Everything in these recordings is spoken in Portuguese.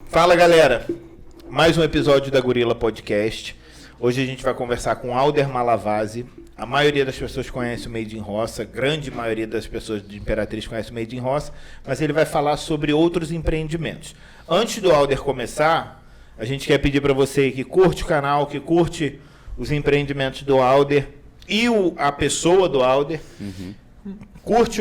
Fala, galera. Mais um episódio da Gorila Podcast. Hoje a gente vai conversar com Alder Malavasi. A maioria das pessoas conhece o Made in Roça, grande maioria das pessoas de Imperatriz conhece o Made in Roça, mas ele vai falar sobre outros empreendimentos. Antes do Alder começar, a gente quer pedir para você que curte o canal, que curte os empreendimentos do Alder e a pessoa do Alder. Curte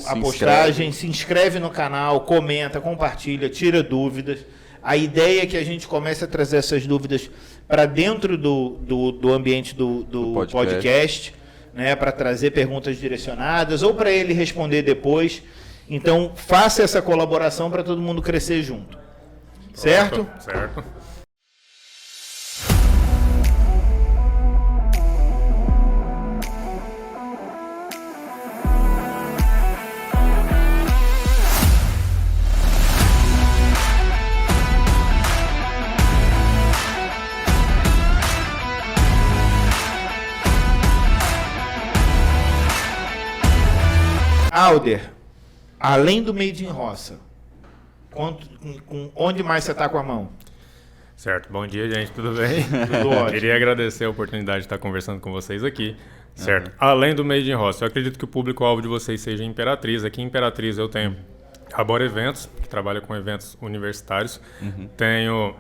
a postagem, se inscreve no canal, comenta, compartilha, tira dúvidas. A ideia é que a gente comece a trazer essas dúvidas para dentro do ambiente do podcast, né, para trazer perguntas direcionadas ou para ele responder depois. Então, faça essa colaboração para todo mundo crescer junto. Certo? Certo. Alder, além do Made in Roça, onde mais você está com a mão? Certo, bom dia, gente, tudo bem? Tudo ótimo. Queria agradecer a oportunidade de estar conversando com vocês aqui, certo? Além do Made in Roça, eu acredito que o público-alvo de vocês seja Imperatriz. Aqui em Imperatriz eu tenho a Bora Eventos, que trabalha com eventos universitários. Tenho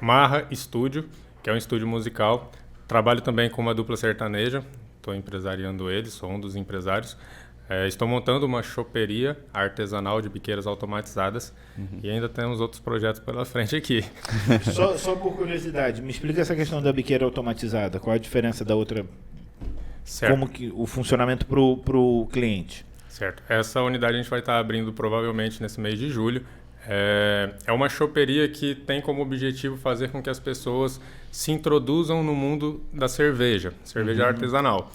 Marra Estúdio, que é um estúdio musical. Trabalho também com uma dupla sertaneja, estou empresariando eles, sou um dos empresários. Estou montando uma choperia artesanal de biqueiras automatizadas e ainda temos outros projetos pela frente aqui. Só por curiosidade, me explica essa questão da biqueira automatizada. Qual a diferença da outra? Certo. Como que o funcionamento para o cliente? Certo. Essa unidade a gente vai estar abrindo provavelmente nesse mês de julho. É uma choperia que tem como objetivo fazer com que as pessoas se introduzam no mundo da cerveja artesanal.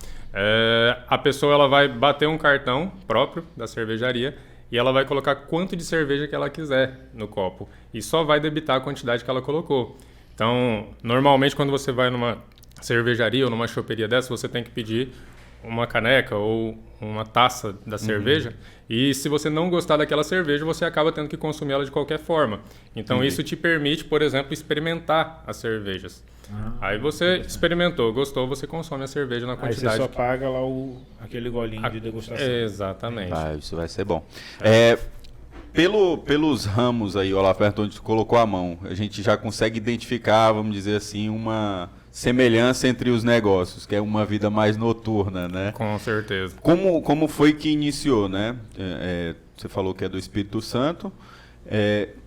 A pessoa ela vai bater um cartão próprio da cervejaria e ela vai colocar quanto de cerveja que ela quiser no copo e só vai debitar a quantidade que ela colocou. Então, normalmente quando você vai numa cervejaria ou numa choperia dessa, você tem que pedir uma caneca ou uma taça da cerveja e se você não gostar daquela cerveja, você acaba tendo que consumir ela de qualquer forma. Então, isso te permite, por exemplo, experimentar as cervejas. Aí você experimentou, gostou, você consome a cerveja na quantidade. Aí você só paga lá aquele golinho de degustação. Exatamente. Isso vai ser bom. Pelos ramos aí, Olaf, onde tu colocou a mão, a gente já consegue identificar, vamos dizer assim, uma semelhança entre os negócios, que é uma vida mais noturna, né? Com certeza. Como foi que iniciou, né? Você falou que é do Espírito Santo.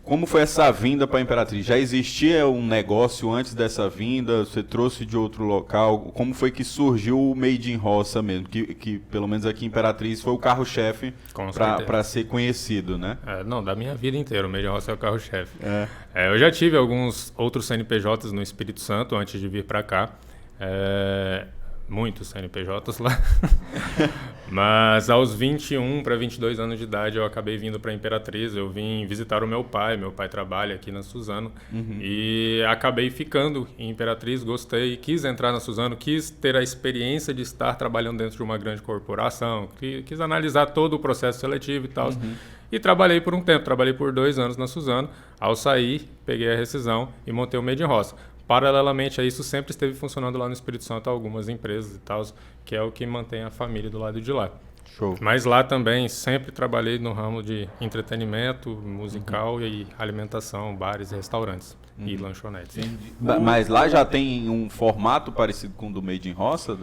Como foi essa vinda para a Imperatriz? Já existia um negócio antes dessa vinda? Você trouxe de outro local? Como foi que surgiu o Made in Roça mesmo? Que pelo menos aqui em Imperatriz foi o carro-chefe para ser conhecido, né? Não, da minha vida inteira, o Made in Roça é o carro-chefe. Eu já tive alguns outros CNPJs no Espírito Santo antes de vir para cá. Muitos CNPJs lá. Mas aos 21 para 22 anos de idade eu acabei vindo para Imperatriz. Eu vim visitar o meu pai trabalha aqui na Suzano e acabei ficando em Imperatriz, gostei, quis entrar na Suzano, quis ter a experiência de estar trabalhando dentro de uma grande corporação, quis analisar todo o processo seletivo e tal. E trabalhei por um tempo, trabalhei por 2 anos na Suzano. Ao sair, peguei a rescisão e montei o Made in Roça. Paralelamente a isso, sempre esteve funcionando lá no Espírito Santo algumas empresas e tal, que é o que mantém a família do lado de lá. Show. Mas lá também sempre trabalhei no ramo de entretenimento musical e alimentação, bares, restaurantes e lanchonetes. Mas lá já tem um formato parecido com o do Made in Roça?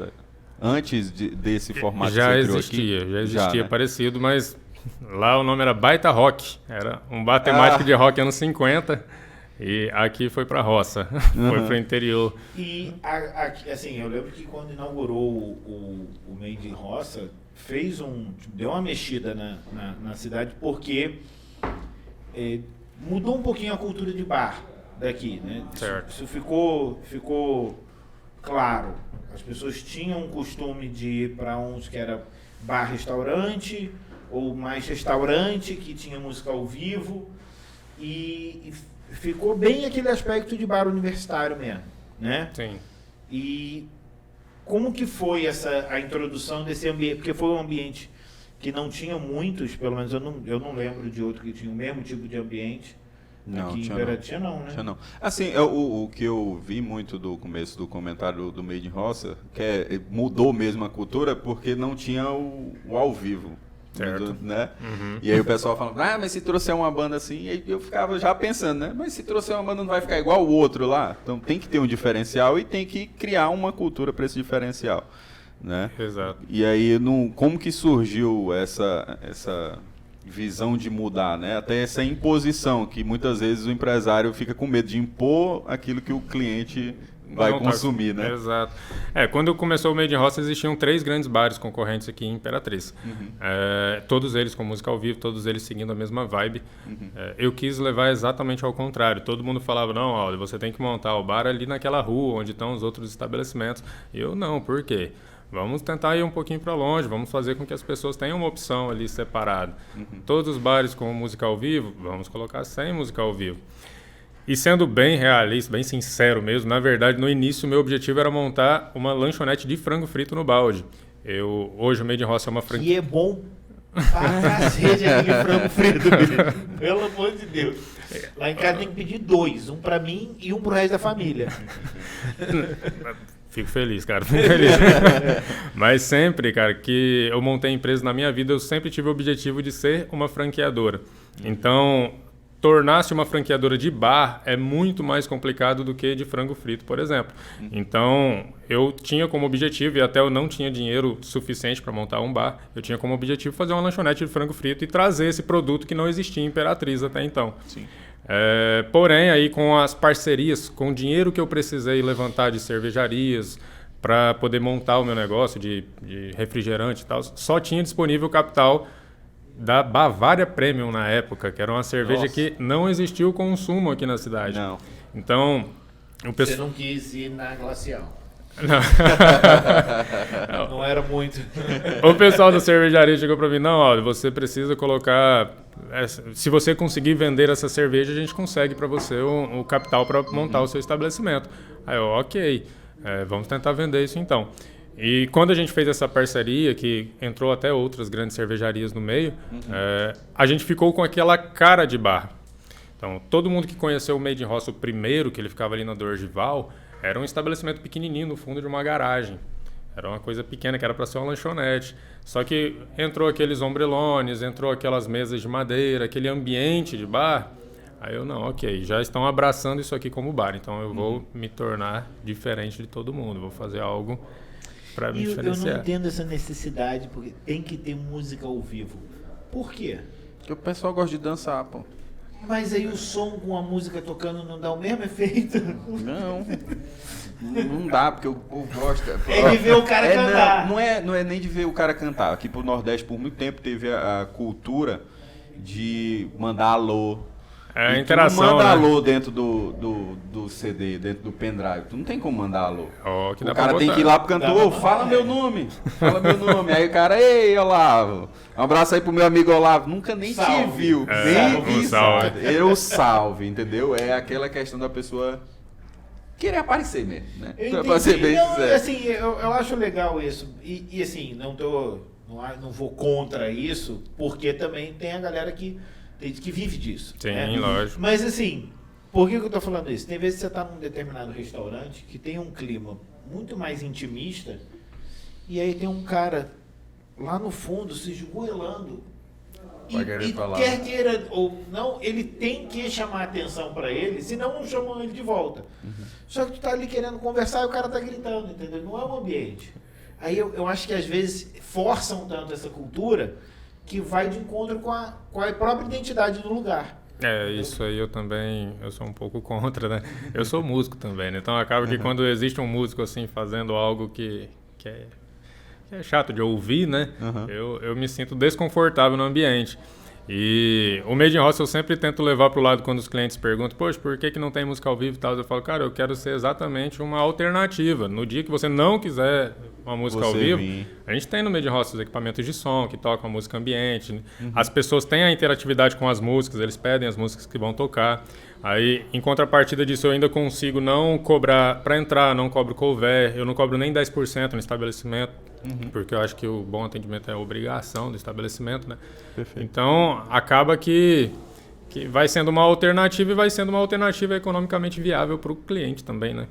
Antes desse formato já que você existia, criou aqui? já existia né? parecido, mas lá o nome era Baita Rock. Era um bar temático de rock anos 50. E aqui foi para roça, foi para o interior. E assim, eu lembro que quando inaugurou o Made in Roça, deu uma mexida na cidade, porque mudou um pouquinho a cultura de bar daqui, né? Certo. Isso ficou claro. As pessoas tinham o costume de ir para uns que era bar-restaurante, ou mais restaurante, que tinha música ao vivo, e ficou bem aquele aspecto de bar universitário mesmo, né? Sim. E como que foi a introdução desse ambiente? Porque foi um ambiente que não tinha muitos, pelo menos eu não lembro de outro que tinha o mesmo tipo de ambiente. Não, Aqui em tinha Imperatriz tinha não, né? Tinha não. Assim, o que eu vi muito do começo do comentário do Made in Roça, que mudou mesmo a cultura porque não tinha o ao vivo. Certo. Né? E aí o pessoal falava, mas se trouxer uma banda assim, e aí eu ficava já pensando, né? Mas se trouxer uma banda não vai ficar igual o outro lá? Então tem que ter um diferencial e tem que criar uma cultura para esse diferencial, né? Exato. E aí, como que surgiu essa visão de mudar, né? Até essa imposição, que muitas vezes o empresário fica com medo de impor aquilo que o cliente vai consumir, né? Exato. Quando começou o Made in Roça, existiam 3 grandes bares concorrentes aqui em Imperatriz. Todos eles com música ao vivo, todos eles seguindo a mesma vibe. Eu quis levar exatamente ao contrário. Todo mundo falava, não, Aldo, você tem que montar o bar ali naquela rua onde estão os outros estabelecimentos. E eu, não, por quê? Vamos tentar ir um pouquinho para longe, vamos fazer com que as pessoas tenham uma opção ali separada. Todos os bares com música ao vivo, vamos colocar sem música ao vivo. E sendo bem realista, bem sincero mesmo, na verdade, no início, meu objetivo era montar uma lanchonete de frango frito no balde. Hoje o Made in Roça é uma franquia... E é bom pra cacete aquele frango frito, bicho. Pelo amor de Deus. Lá em casa tem que pedir 2, um pra mim e um pro resto da família. Fico feliz, cara, fico feliz. Mas sempre, cara, que eu montei empresa na minha vida, eu sempre tive o objetivo de ser uma franqueadora. Então, tornar-se uma franqueadora de bar é muito mais complicado do que de frango frito, por exemplo. Então, eu tinha como objetivo, e até eu não tinha dinheiro suficiente para montar um bar, eu tinha como objetivo fazer uma lanchonete de frango frito e trazer esse produto que não existia em Imperatriz até então. Sim. Porém, aí com as parcerias, com o dinheiro que eu precisei levantar de cervejarias para poder montar o meu negócio de refrigerante e tal, só tinha disponível capital da Bavária Premium na época, que era uma cerveja que não existia o consumo aqui na cidade. Não. Então, Você não quis ir na Glacial. Não era muito. O pessoal da cervejaria chegou para mim, não, olha, você precisa colocar... Se você conseguir vender essa cerveja, a gente consegue para você o capital para montar o seu estabelecimento. Aí eu, ok, vamos tentar vender isso então. E quando a gente fez essa parceria, que entrou até outras grandes cervejarias no meio, a gente ficou com aquela cara de bar. Então, todo mundo que conheceu o Made in Roça, o primeiro, que ele ficava ali na Dorgival, era um estabelecimento pequenininho no fundo de uma garagem. Era uma coisa pequena que era para ser uma lanchonete. Só que entrou aqueles ombrelones, entrou aquelas mesas de madeira, aquele ambiente de bar. Aí eu, não, ok, já estão abraçando isso aqui como bar. Então eu vou me tornar diferente de todo mundo. Vou fazer algo para me diferenciar. Eu não entendo essa necessidade, porque tem que ter música ao vivo. Por quê? Porque o pessoal gosta de dançar, pô. Mas aí o som com a música tocando não dá o mesmo efeito? Não dá, porque o povo gosta. É de ver o cara cantar. Não é nem de ver o cara cantar. Aqui pro Nordeste, por muito tempo, teve a cultura de mandar alô. É a E interação, tu não manda né? alô dentro do CD, dentro do pendrive. Tu não tem como mandar alô. Ó, que dá O pra cara tem botar. que ir lá pro cantor, fala meu nome. Fala meu nome. Aí o cara, ei, Olavo. Um abraço aí pro meu amigo Olavo. Nunca nem te viu. Nem salve. Eu salve, entendeu? É aquela questão da pessoa querer aparecer mesmo, né? Pra ser bem sincero. Assim, eu acho legal isso. E assim, não vou contra isso, porque também tem a galera que vive disso. Sim, né? lógico. Mas assim, por que eu tô falando isso? Tem vezes que você tá num determinado restaurante que tem um clima muito mais intimista, e aí tem um cara lá no fundo se esgoelando. E falar. quer queira ou não, ele tem que chamar atenção para ele, senão não chamam ele de volta. Só que tu tá ali querendo conversar e o cara tá gritando, entendeu? Não é um ambiente. Aí eu acho que às vezes forçam tanto essa cultura que vai de encontro com a própria identidade do lugar. Isso aí eu sou um pouco contra, né? Eu sou músico também, né? Então acaba que quando existe um músico assim fazendo algo que é chato de ouvir, né? Eu me sinto desconfortável no ambiente. E o Made in Roça eu sempre tento levar para o lado quando os clientes perguntam, poxa, por que não tem música ao vivo e tal? Eu falo, cara, eu quero ser exatamente uma alternativa. No dia que você não quiser uma música ao vivo, a gente tem no Made in Roça os equipamentos de som que tocam música ambiente. As pessoas têm a interatividade com as músicas, eles pedem as músicas que vão tocar. Aí, em contrapartida disso, eu ainda consigo não cobrar, para entrar, não cobro couvert, eu não cobro nem 10% no estabelecimento, porque eu acho que o bom atendimento é obrigação do estabelecimento, né? Perfeito. Então, acaba que que vai sendo uma alternativa e vai sendo uma alternativa economicamente viável para o cliente também, né?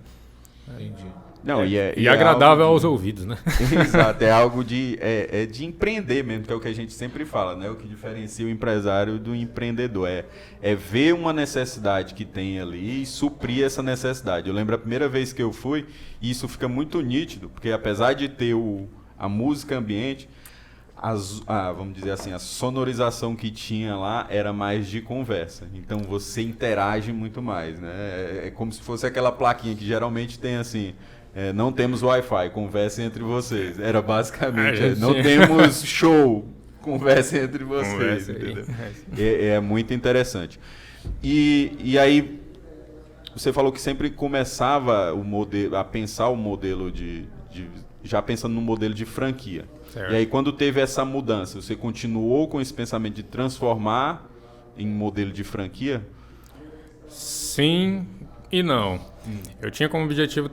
Entendi. Não, E agradável aos ouvidos, né? Exato, é algo de empreender mesmo, que é o que a gente sempre fala, né? O que diferencia o empresário do empreendedor. É ver uma necessidade que tem ali e suprir essa necessidade. Eu lembro a primeira vez que eu fui, e isso fica muito nítido, porque apesar de ter a música ambiente, vamos dizer assim, a sonorização que tinha lá era mais de conversa. Então você interage muito mais, né? É como se fosse aquela plaquinha que geralmente tem assim... não temos Wi-Fi, conversem entre vocês. Era basicamente, não temos show, conversem entre vocês. Entendeu? É muito interessante. E aí, você falou que sempre começava a pensar o modelo já pensando no modelo de franquia. Certo. E aí, quando teve essa mudança, você continuou com esse pensamento de transformar em modelo de franquia? Sim e não. Eu tinha como objetivo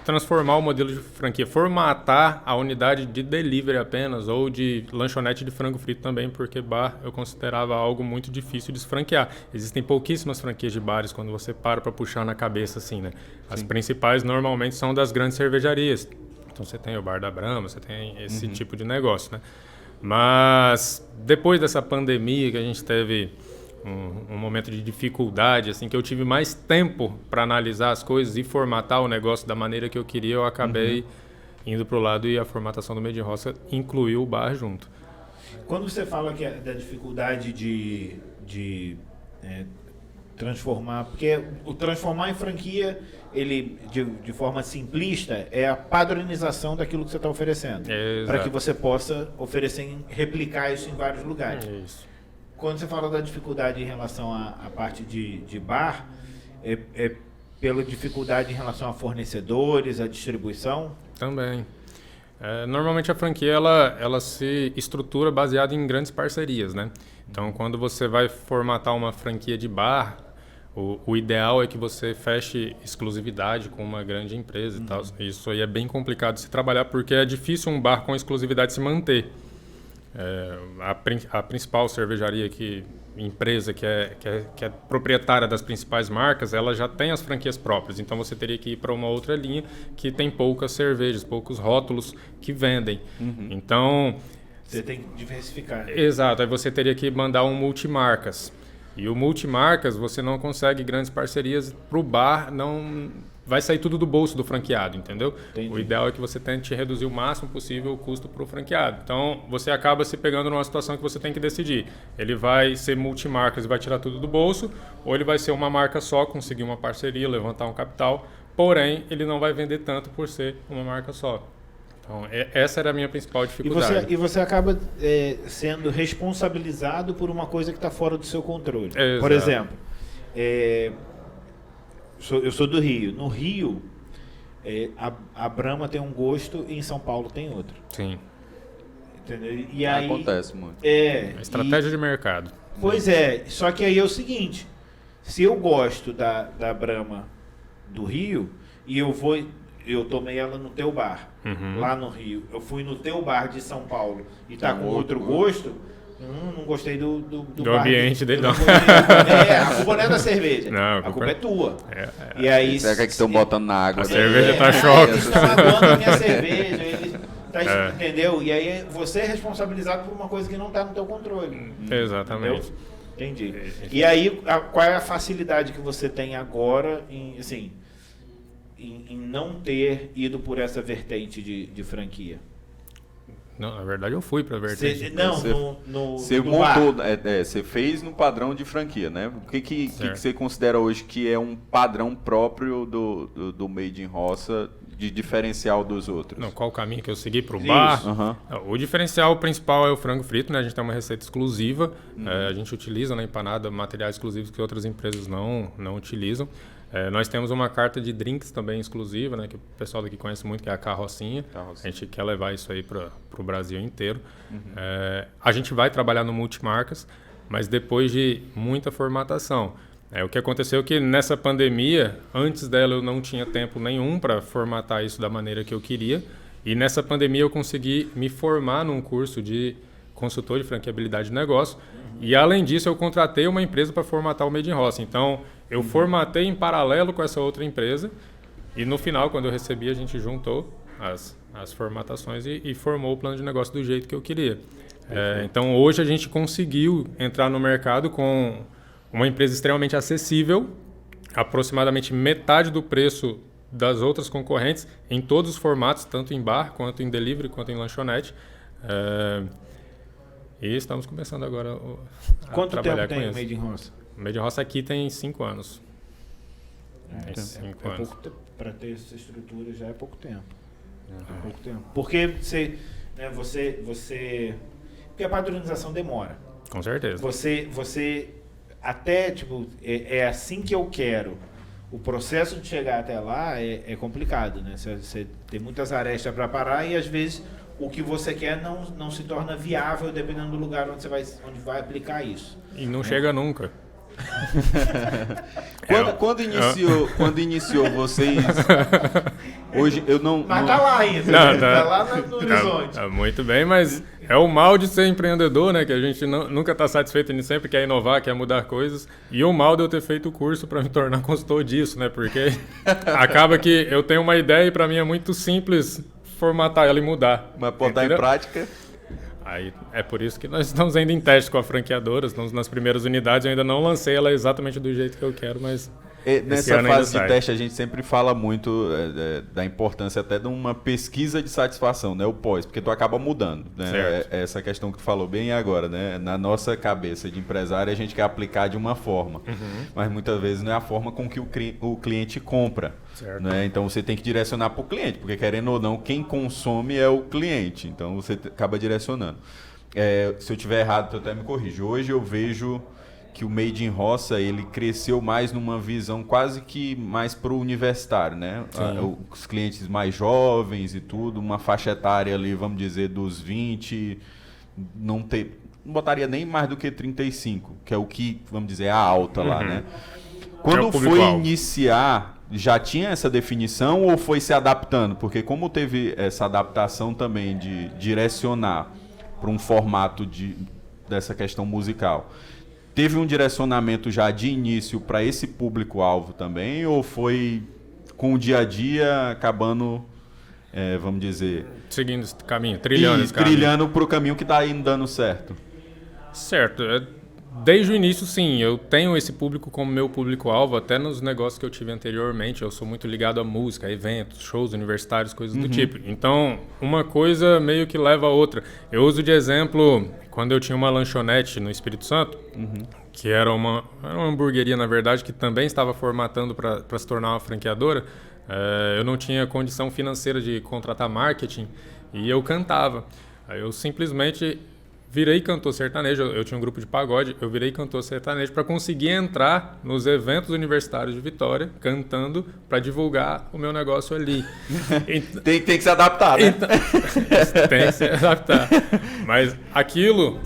transformar o modelo de franquia, formatar a unidade de delivery apenas, ou de lanchonete de frango frito também, porque bar eu considerava algo muito difícil de se franquear. Existem pouquíssimas franquias de bares quando você para puxar na cabeça assim, né? As principais normalmente são das grandes cervejarias. Então você tem o Bar da Brahma, você tem esse tipo de negócio, né? Mas depois dessa pandemia que a gente teve um momento de dificuldade, assim, que eu tive mais tempo para analisar as coisas e formatar o negócio da maneira que eu queria, eu acabei indo para o lado e a formatação do Made in Roça incluiu o bar junto. Quando você fala que da dificuldade de transformar, porque o transformar em franquia, ele de forma simplista, é a padronização daquilo que você está oferecendo, para que você possa replicar isso em vários lugares. Isso. Quando você fala da dificuldade em relação à parte de bar, é pela dificuldade em relação a fornecedores, a distribuição? Também. Normalmente a franquia ela se estrutura baseada em grandes parcerias, né? Então, quando você vai formatar uma franquia de bar, o ideal é que você feche exclusividade com uma grande empresa e tal. Isso aí é bem complicado de se trabalhar, porque é difícil um bar com exclusividade se manter. A principal cervejaria empresa que é proprietária das principais marcas, ela já tem as franquias próprias. Então você teria que ir para uma outra linha que tem poucas cervejas, poucos rótulos que vendem. Então você tem que diversificar. Exato. Aí você teria que mandar um multimarcas. E o multimarcas você não consegue grandes parcerias para o bar, não vai sair tudo do bolso do franqueado, entendeu? Entendi. O ideal é que você tente reduzir o máximo possível o custo para o franqueado. Então, você acaba se pegando numa situação que você tem que decidir. Ele vai ser multimarcas e vai tirar tudo do bolso, ou ele vai ser uma marca só, conseguir uma parceria, levantar um capital, porém, ele não vai vender tanto por ser uma marca só. Então, essa era a minha principal dificuldade. E você acaba sendo responsabilizado por uma coisa que está fora do seu controle. Exato. Por exemplo, eu sou do Rio. No Rio, a Brahma tem um gosto e em São Paulo tem outro. Sim. Entendeu? E aí, acontece muito. Estratégia de mercado. Pois é. Só que aí é o seguinte. Se eu gosto da Brahma do Rio e eu tomei ela no teu bar, lá no Rio, eu fui no teu bar de São Paulo e tá com outro gosto, não gostei do ambiente dele, não. A culpa não é da cerveja. Não, a culpa é tua. E aí, será que estão botando na água? A cerveja tá choque. Eles estão aguando a minha cerveja, entendeu? E aí você é responsabilizado por uma coisa que não está no teu controle. Exatamente. Entendeu? Entendi. E aí, qual é a facilidade que você tem agora em não ter ido por essa vertente de franquia? Não, na verdade eu fui para a vertente. Você montou, você fez no padrão de franquia, né? O que você considera hoje que é um padrão próprio do Made in Roça, de diferencial dos outros? Não, qual o caminho que eu segui para o bar? O diferencial principal é o frango frito, né? A gente tem uma receita exclusiva, a gente utiliza na empanada materiais exclusivos que outras empresas não utilizam. Nós temos uma carta de drinks também exclusiva, né, que o pessoal daqui conhece muito, que é a Carrocinha. A gente quer levar isso aí para o Brasil inteiro. A gente vai trabalhar no multimarcas, mas depois de muita formatação. O que aconteceu é que nessa pandemia, antes dela eu não tinha tempo nenhum para formatar isso da maneira que eu queria. E nessa pandemia eu consegui me formar num curso de consultor de franqueabilidade de negócio. E além disso, eu contratei uma empresa para formatar o Made in Roça. Então, eu formatei em paralelo com essa outra empresa e no final, quando eu recebi, a gente juntou as formatações e formou o plano de negócio do jeito que eu queria. Então, hoje a gente conseguiu entrar no mercado com uma empresa extremamente acessível, aproximadamente metade do preço das outras concorrentes, em todos os formatos, tanto em bar, quanto em delivery, quanto em lanchonete. E estamos começando agora a Quanto trabalhar tempo tem com o isso. Made in Roça? O Made in Roça aqui tem 5 anos. É 5 anos. pouco tempo. Para ter essa estrutura já é pouco tempo. É pouco tempo. Porque você... Porque a padronização demora. Com certeza. Você até, tipo, é assim que eu quero. O processo de chegar até lá é complicado, né? Você tem muitas arestas para parar e às vezes o que você quer não se torna viável dependendo do lugar onde vai aplicar isso. E não chega nunca. Quando iniciou vocês... Hoje eu não... Mas tá lá ainda, né? Tá lá no horizonte. Tá muito bem, mas é o mal de ser empreendedor, né? Que a gente nunca está satisfeito, a gente sempre quer inovar, quer mudar coisas. E o mal de eu ter feito o curso para me tornar consultor disso, né? Porque acaba que eu tenho uma ideia e para mim é muito simples formatar ela e mudar. Mas botar em prática... Aí, é por isso que nós estamos ainda em teste com a franqueadora, estamos nas primeiras unidades, eu ainda não lancei ela exatamente do jeito que eu quero, mas nessa fase de teste a gente sempre fala muito da importância até de uma pesquisa de satisfação, né, o pós, porque tu acaba mudando, né, essa questão que tu falou bem agora, né, na nossa cabeça de empresário a gente quer aplicar de uma forma, mas muitas vezes não é a forma com que o cliente compra. Né? Então você tem que direcionar para o cliente, porque querendo ou não, quem consome é o cliente. Então você acaba direcionando. Se eu tiver errado, tu até me corrige. Hoje eu vejo que o Made in Roça ele cresceu mais numa visão quase que mais para o universitário, né? Os clientes mais jovens e tudo, uma faixa etária ali, vamos dizer, dos 20, não botaria nem mais do que 35, que é o que, vamos dizer, é a alta lá, né? Quando foi iniciar, já tinha essa definição ou foi se adaptando? Porque como teve essa adaptação também de direcionar para um formato dessa questão musical, teve um direcionamento já de início para esse público-alvo também ou foi com o dia a dia acabando, vamos dizer... Seguindo esse caminho, trilhando esse caminho. Trilhando para o caminho que está indo dando certo. Certo. Desde o início, sim, eu tenho esse público como meu público-alvo, até nos negócios que eu tive anteriormente. Eu sou muito ligado à música, a eventos, shows universitários, coisas do tipo. Então, uma coisa meio que leva a outra. Eu uso de exemplo, quando eu tinha uma lanchonete no Espírito Santo, que era uma hamburgueria, na verdade, que também estava formatando para se tornar uma franqueadora. Eu não tinha condição financeira de contratar marketing e eu cantava. Aí eu simplesmente... virei cantor sertanejo, eu tinha um grupo de pagode, eu virei cantor sertanejo para conseguir entrar nos eventos universitários de Vitória, cantando, para divulgar o meu negócio ali. Tem que se adaptar, né? Tem que se adaptar. Mas aquilo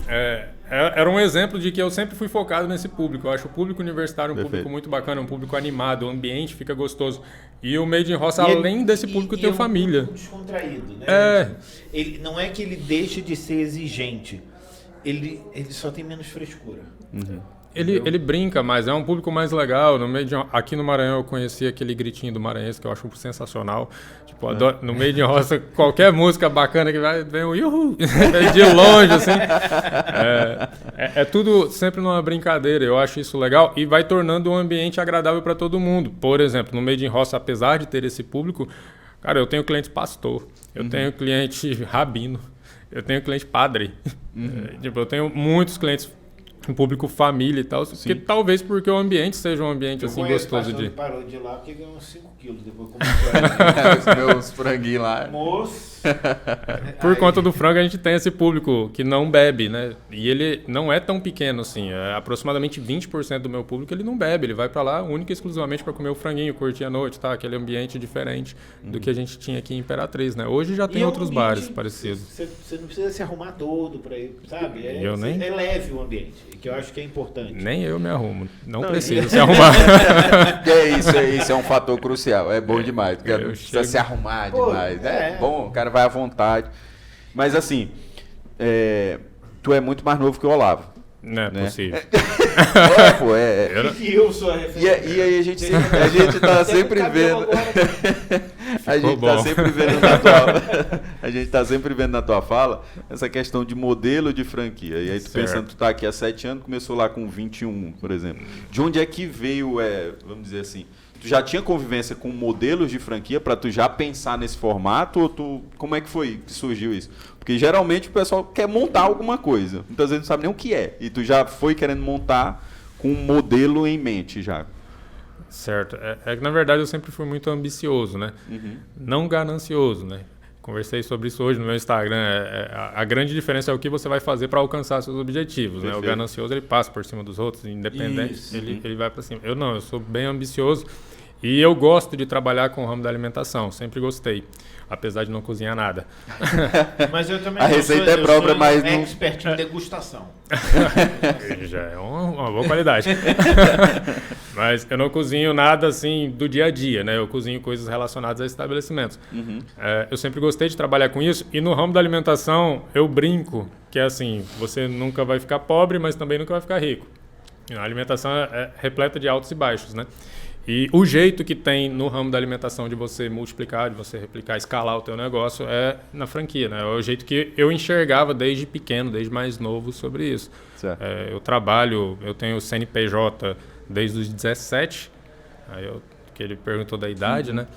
era um exemplo de que eu sempre fui focado nesse público. Eu acho o público universitário um público muito bacana, um público animado, o ambiente fica gostoso. E o Made in Roça, além desse público, tem família. Descontraído, né? Ele, não é que ele deixe de ser exigente. Ele só tem menos frescura. Ele brinca mais, é um público mais legal. Aqui no Maranhão eu conheci aquele gritinho do maranhense que eu acho sensacional. Tipo, no Made in Roça, qualquer música bacana que vem o yuhu, de longe, assim. É tudo sempre numa brincadeira, eu acho isso legal e vai tornando um ambiente agradável para todo mundo. Por exemplo, no Made in Roça, apesar de ter esse público, cara, eu tenho cliente pastor, eu tenho cliente rabino, eu tenho cliente padre. Eu tenho muitos clientes, um público família e tal, que talvez porque o ambiente seja um ambiente assim gostoso de... parou de ir lá porque ganhou uns 5 quilos, depois começou os meus franguinhos lá. Moço! Por conta do frango a gente tem esse público que não bebe, né? E ele não é tão pequeno assim, aproximadamente 20% do meu público ele não bebe, ele vai pra lá única e exclusivamente para comer o franguinho, curtir a noite, tá? Aquele ambiente diferente do que a gente tinha aqui em Imperatriz, né? Hoje já tem outros bares parecidos. Você não precisa se arrumar todo pra ir, sabe? É leve o ambiente, que eu acho que é importante. Nem eu me arrumo, não preciso se arrumar. Isso é um fator crucial, é bom demais, porque não precisa se arrumar demais, né? Bom, o cara vai à vontade. Mas assim, tu é muito mais novo que o Olavo. Não é possível. Pô, Eu sou a referência. E aí a gente tá sempre vendo. A gente tá sempre vendo na tua. A gente tá sempre vendo na tua fala essa questão de modelo de franquia. E aí tu pensando, tu tá aqui há 7 anos, começou lá com 21, por exemplo. De onde é que veio, vamos dizer assim, tu já tinha convivência com modelos de franquia para tu já pensar nesse formato, ou como é que foi que surgiu isso? Porque geralmente o pessoal quer montar alguma coisa, muitas vezes não sabe nem o que é, e tu já foi querendo montar com um modelo em mente já. Certo. É que, na verdade, eu sempre fui muito ambicioso, né? Não ganancioso, né? Conversei sobre isso hoje no meu Instagram. A grande diferença é o que você vai fazer para alcançar seus objetivos, né? O ganancioso, ele passa por cima dos outros, independente, ele vai para cima. Eu sou bem ambicioso e eu gosto de trabalhar com o ramo da alimentação, sempre gostei, apesar de não cozinhar nada. Mas eu também a receita é própria, mas não... expert em degustação. Já é uma boa qualidade. Mas eu não cozinho nada assim do dia a dia, né? Eu cozinho coisas relacionadas a estabelecimentos. Eu sempre gostei de trabalhar com isso. E no ramo da alimentação, eu brinco que é assim, você nunca vai ficar pobre, mas também nunca vai ficar rico. A alimentação é repleta de altos e baixos, né? E o jeito que tem no ramo da alimentação de você multiplicar, de você replicar, escalar o teu negócio é na franquia, né? É o jeito que eu enxergava desde pequeno, desde mais novo sobre isso. Eu tenho CNPJ desde os 17, que ele perguntou da idade, né?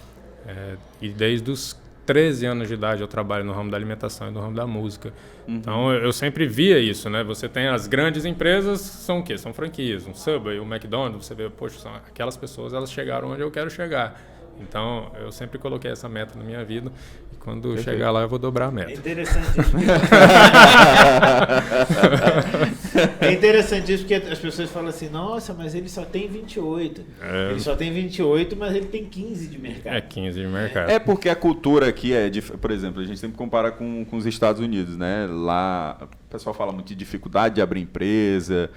E desde os 13 anos de idade eu trabalho no ramo da alimentação e no ramo da música. Então eu sempre via isso, né? Você tem as grandes empresas, são o quê? São franquias, um Subway, um McDonald's, você vê, poxa, são aquelas pessoas, elas chegaram onde eu quero chegar. Então eu sempre coloquei essa meta na minha vida e quando chegar lá eu vou dobrar a meta. É interessante isso. É interessante isso porque as pessoas falam assim, nossa, mas ele só tem 28. Ele só tem 28, mas ele tem 15 de mercado. É 15 de mercado. É porque a cultura aqui por exemplo, a gente sempre compara com os Estados Unidos, né? Lá o pessoal fala muito de dificuldade de abrir empresa,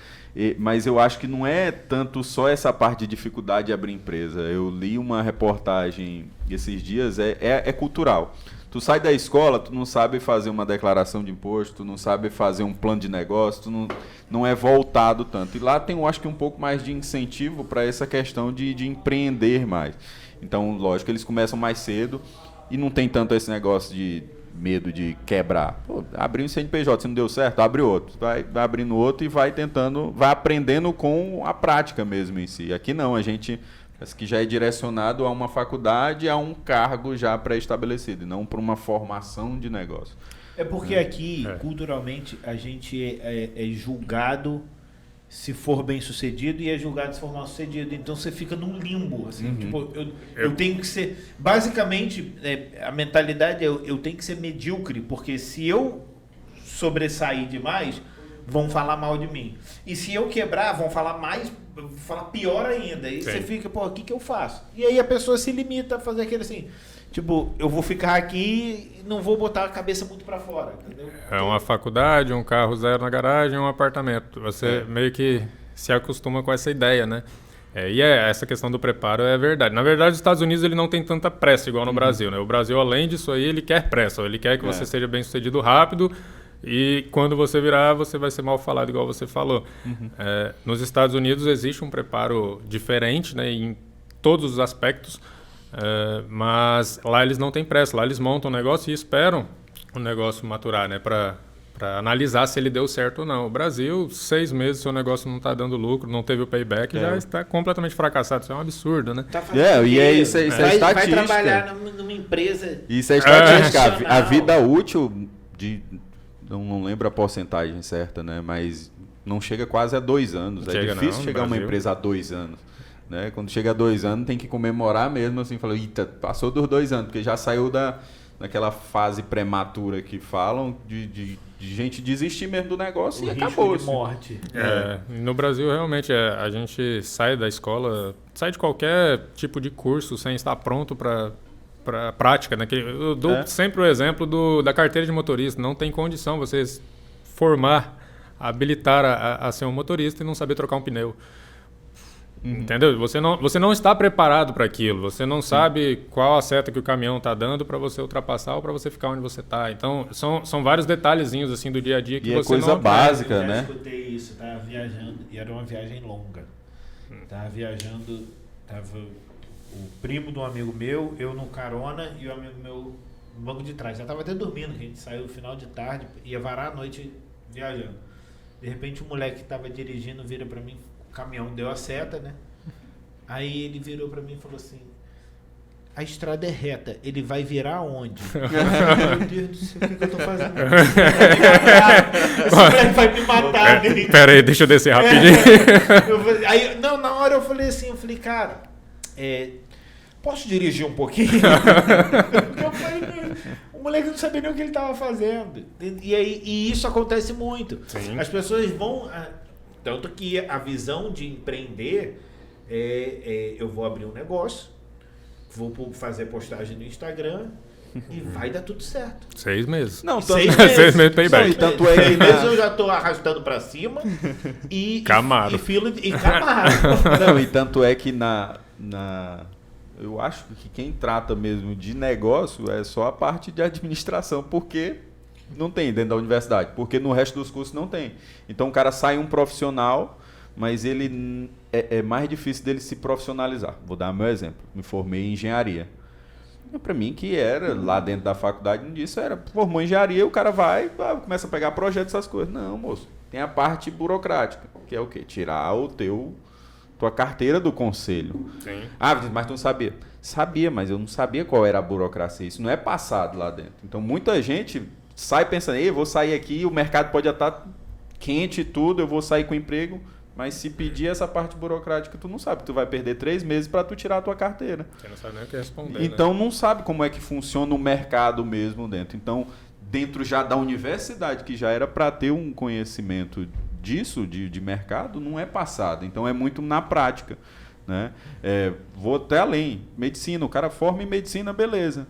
mas eu acho que não é tanto só essa parte de dificuldade de abrir empresa. Eu li uma reportagem esses dias, é cultural. Tu sai da escola, tu não sabe fazer uma declaração de imposto, tu não sabe fazer um plano de negócio, tu não é voltado tanto. E lá tem, eu acho que um pouco mais de incentivo para essa questão de empreender mais. Então, lógico, eles começam mais cedo e não tem tanto esse negócio de medo de quebrar. Pô, abrir um CNPJ, se não deu certo, abre outro. Vai abrindo outro e vai tentando, vai aprendendo com a prática mesmo em si. Aqui não, a gente... Parece que já é direcionado a uma faculdade, a um cargo já pré-estabelecido, e não para uma formação de negócio. É porque aqui, culturalmente, a gente é julgado se for bem sucedido e é julgado se for mal sucedido. Então você fica num limbo. Assim, tipo, eu tenho que ser... Basicamente, a mentalidade é eu tenho que ser medíocre, porque se eu sobressair demais, vão falar mal de mim. E se eu quebrar, vão falar pior ainda. E você fica, pô, o que eu faço? E aí a pessoa se limita a fazer aquele assim, tipo, eu vou ficar aqui e não vou botar a cabeça muito pra fora, entendeu? É uma faculdade, um carro zero na garagem, um apartamento. Você meio que se acostuma com essa ideia, né? Essa questão do preparo é verdade. Na verdade, os Estados Unidos ele não tem tanta pressa igual no Brasil, né? O Brasil, além disso aí, ele quer pressa. Ele quer que você seja bem sucedido rápido. E quando você virar, você vai ser mal falado, igual você falou. Nos Estados Unidos existe um preparo diferente, né, em todos os aspectos, mas lá eles não têm pressa. Lá eles montam o negócio e esperam o negócio maturar, né, para analisar se ele deu certo ou não. O Brasil, 6 meses, seu negócio não está dando lucro, não teve o payback, já está completamente fracassado. Isso é um absurdo, né? Isso é estatística. Vai trabalhar numa empresa... Isso é estatística. A vida útil de... Não lembro a porcentagem certa, né? Mas não chega quase a 2 anos. É difícil chegar uma empresa a 2 anos. Né? Quando chega a 2 anos, tem que comemorar mesmo, assim, falar, eita, passou dos 2 anos, porque já saiu daquela fase prematura que falam de gente desistir mesmo do negócio e acabou. De morte. No Brasil, realmente, a gente sai da escola, sai de qualquer tipo de curso sem estar pronto para prática, né? Eu dou sempre o exemplo da carteira de motorista. Não tem condição você habilitar a ser um motorista e não saber trocar um pneu. Entendeu? Você não está preparado para aquilo. Você não sabe qual a seta que o caminhão está dando para você ultrapassar ou para você ficar onde você está. Então, são vários detalhezinhos assim do dia a dia que E você é coisa não básica, Eu já né? escutei isso, tava viajando, e era uma viagem longa. Tava viajando, tava o primo de um amigo meu, eu no carona e o amigo meu no banco de trás. Já tava até dormindo, que a gente saiu no final de tarde, ia varar a noite viajando. De repente o moleque que tava dirigindo vira pra mim, o caminhão deu a seta, né? Aí ele virou pra mim e falou assim: a estrada é reta, ele vai virar onde? Meu Deus do céu, o que eu tô fazendo? Esse moleque vai me matar, né? Pera aí, deixa eu descer rapidinho. Aí, não, na hora eu falei assim, cara, posso dirigir um pouquinho? Eu falei, o moleque não sabia nem o que ele estava fazendo. E isso acontece muito. Sim. As pessoas vão... Tanto que a visão de empreender eu vou abrir um negócio, vou fazer postagem no Instagram e vai dar tudo certo. 6 meses. Não, 6 meses. 6 meses payback. Não, e tanto é que 6 meses eu já tô arrastando pra cima e Camaro. e Camaro. Não, e tanto é que eu acho que quem trata mesmo de negócio é só a parte de administração, porque não tem dentro da universidade, porque no resto dos cursos não tem. Então o cara sai um profissional, mas ele é mais difícil dele se profissionalizar. Vou dar meu exemplo. Me formei em engenharia. Para mim, que era lá dentro da faculdade, não disso, formou em engenharia, o cara vai, começa a pegar projetos, essas coisas. Não, moço. Tem a parte burocrática, que é o quê? Tirar tua carteira do conselho. Sim. Mas tu não sabia? Sabia, mas eu não sabia qual era a burocracia. Isso não é passado lá dentro. Então, muita gente sai pensando, eu vou sair aqui, o mercado pode estar quente e tudo, eu vou sair com emprego. Mas se pedir essa parte burocrática, tu não sabe. Tu vai perder 3 meses para tu tirar a tua carteira. Você não sabe nem o que responder. Então, não sabe como é que funciona o mercado mesmo dentro. Então, dentro já da universidade, que já era para ter um conhecimento disso, de mercado, não é passado. Então, é muito na prática. Né? Vou até além. Medicina, o cara forma em medicina, beleza.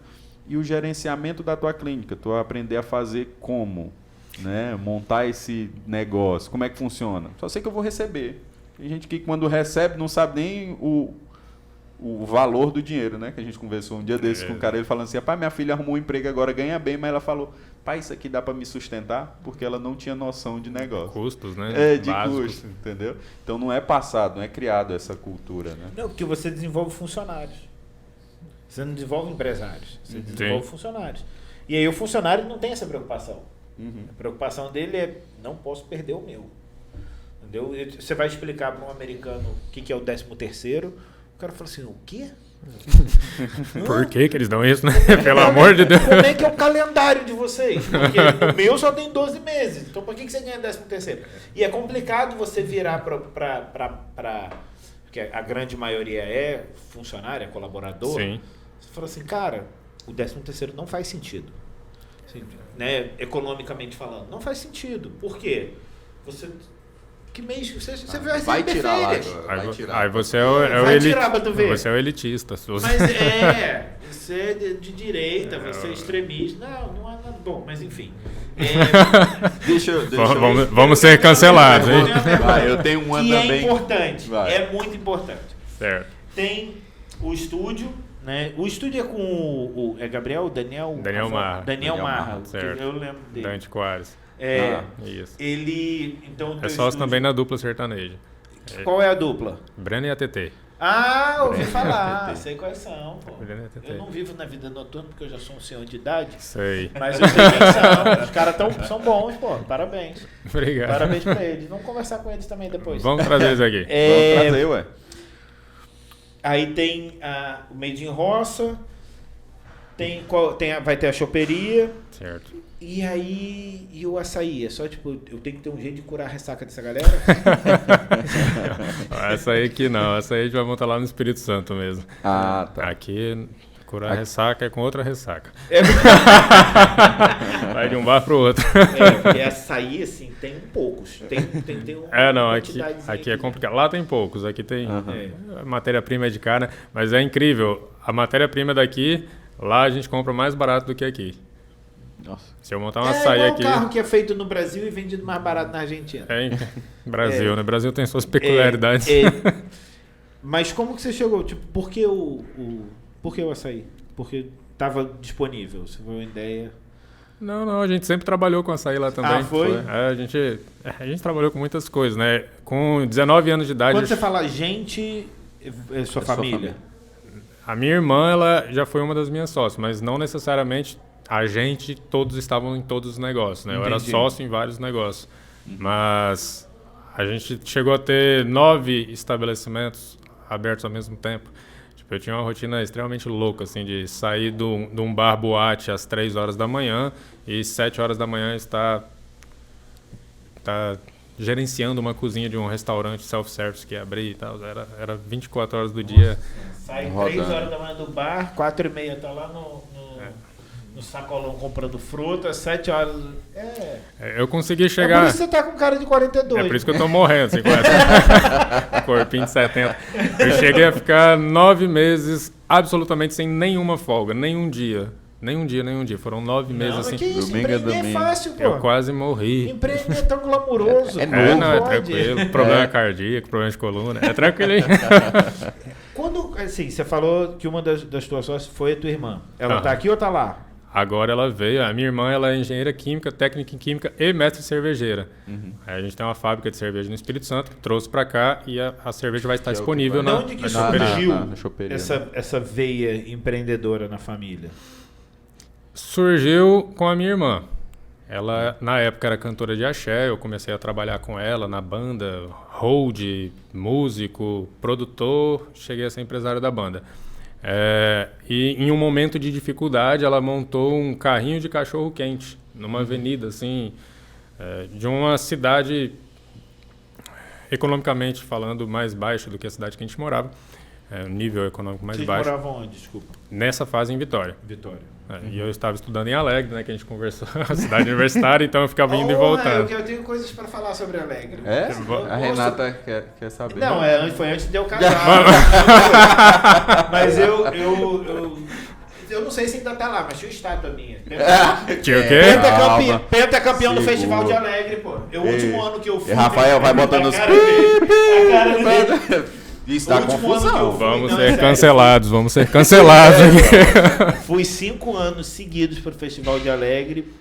E o gerenciamento da tua clínica? Tu vai aprender a fazer como? Né? Montar esse negócio, como é que funciona? Só sei que eu vou receber. Tem gente que quando recebe não sabe nem o valor do dinheiro, né? Que a gente conversou um dia desses com um cara, ele falando assim, pai, minha filha arrumou um emprego agora, ganha bem, mas ela falou, pai, isso aqui dá para me sustentar? Porque ela não tinha noção de negócio. Custos, né? De custos, entendeu? Então não é passado, não é criado essa cultura, né? Não, porque você desenvolve funcionários. Você não desenvolve empresários, você desenvolve funcionários. E aí o funcionário não tem essa preocupação. A preocupação dele é, não posso perder o meu. Entendeu? Você vai explicar para um americano o que é o 13º, o cara fala assim, o quê? Por que eles dão isso, né? Pelo amor de Deus. Como é que é o calendário de vocês? Porque o meu só tem 12 meses, então por que você ganha 13º? E é complicado você virar para porque a grande maioria é funcionário, é colaborador. Sim. Você fala assim, cara, o 13º não faz sentido. Assim, né, economicamente falando, não faz sentido. Por quê? Que mês você vai tirar lá férias. agora, vai tirar. Aí você tirar pra tu ver. Você é o elitista. Mas você é de direita, você é extremista. Não é nada bom, mas enfim. Vamos ser cancelados, hein? Eu tenho uma que também. É importante, Vai. é muito importante. Certo. Tem o estúdio, né? O estúdio é com o Gabriel, Daniel Marra. Daniel Marra, certo. eu lembro dele. Dante Quares. Isso. Ele, então, É sócio também na dupla sertaneja. Qual é a dupla? Breno e ATT. Ouvi falar, sei quais são, pô. Breno e ATT. Eu não vivo na vida noturna porque eu já sou um senhor de idade. Sei. Mas eu sei quem são. Os caras são bons, pô. Parabéns. Obrigado. Parabéns pra eles. Vamos conversar com eles também depois. Vamos trazer eles aqui. Vamos trazer, ué. Aí tem o Made in Roça, vai ter a choperia. Certo. E aí, o açaí? É só tipo, eu tenho que ter um jeito de curar a ressaca dessa galera? Essa aí que não, essa aí a gente vai montar lá no Espírito Santo mesmo. Tá. Aqui, curar ressaca é com outra ressaca. Vai de um bar pro outro. Porque açaí, assim, tem poucos. Tem não, aqui é complicado. Lá tem poucos, aqui tem a matéria-prima é de cara, mas é incrível. A matéria-prima daqui, lá a gente compra mais barato do que aqui. Nossa. Se eu montar um açaí aqui... É um carro que é feito no Brasil e vendido mais barato na Argentina. Brasil, né? Brasil tem suas peculiaridades. Mas como que você chegou? Tipo, por que por que o açaí? Porque estava disponível, se foi uma ideia... Não, a gente sempre trabalhou com açaí lá também. Ah, foi? A gente trabalhou com muitas coisas, né? Com 19 anos de idade... Quando você fala gente, é sua família? A minha irmã, ela já foi uma das minhas sócias, mas não necessariamente a gente, todos estavam em todos os negócios, né? Eu era sócio em vários negócios. Mas a gente chegou a ter 9 estabelecimentos abertos ao mesmo tempo. Tipo, eu tinha uma rotina extremamente louca, assim, de sair de um bar boate às 3 horas da manhã e 7 horas da manhã estar gerenciando uma cozinha de um restaurante self-service que ia abrir e tal. Era 24 horas do dia. Sai 3 horas da manhã do bar, 4h30 tá lá no sacolão comprando fruta, 7 horas... Eu consegui É chegar... por isso que você tá com cara de 42. É por isso que eu tô morrendo, assim, com essa corpinho de 70. Eu cheguei a ficar 9 meses absolutamente sem nenhuma folga, nenhum dia. Foram 9 meses assim. Que isso, Domingo é empreender é domingo. fácil, pô. Eu quase morri. Empreender é tão glamuroso. Não, é pode. tranquilo. Problema cardíaco, problema de coluna. É tranquilo, hein? Quando, assim, você falou que uma das tuas sócias foi a tua irmã. Ela tá aqui ou tá lá? Agora ela veio. A minha irmã, ela é engenheira química, técnica em química e mestre cervejeira. Aí a gente tem uma fábrica de cerveja no Espírito Santo, trouxe pra cá e a cerveja vai estar disponível De onde que surgiu essa veia empreendedora na família? Surgiu com a minha irmã. Ela, na época, era cantora de axé. Eu comecei a trabalhar com ela na banda, hold, músico, produtor. Cheguei a ser empresário da banda. E em um momento de dificuldade, ela montou um carrinho de cachorro-quente numa avenida, assim, de uma cidade, economicamente falando, mais baixa do que a cidade que a gente morava. Nível econômico mais baixo. Vocês moravam onde, desculpa? Nessa fase em Vitória. Vitória. E eu estava estudando em Alegre, né, que a gente conversou, a cidade universitária, então eu ficava indo e voltando. Eu tenho coisas para falar sobre Alegre. A Renata quer saber. Não, foi antes de eu casar. Mas eu não sei se ainda tá lá, mas tinha estátua minha. Tinha o quê? Pentacampeão do Festival de Alegre, pô. O último ano que eu fui... Rafael vai botando os... A cara dele. Isso dá confusão. Vamos ser cancelados. Fui 5 anos seguidos para o Festival de Alegre.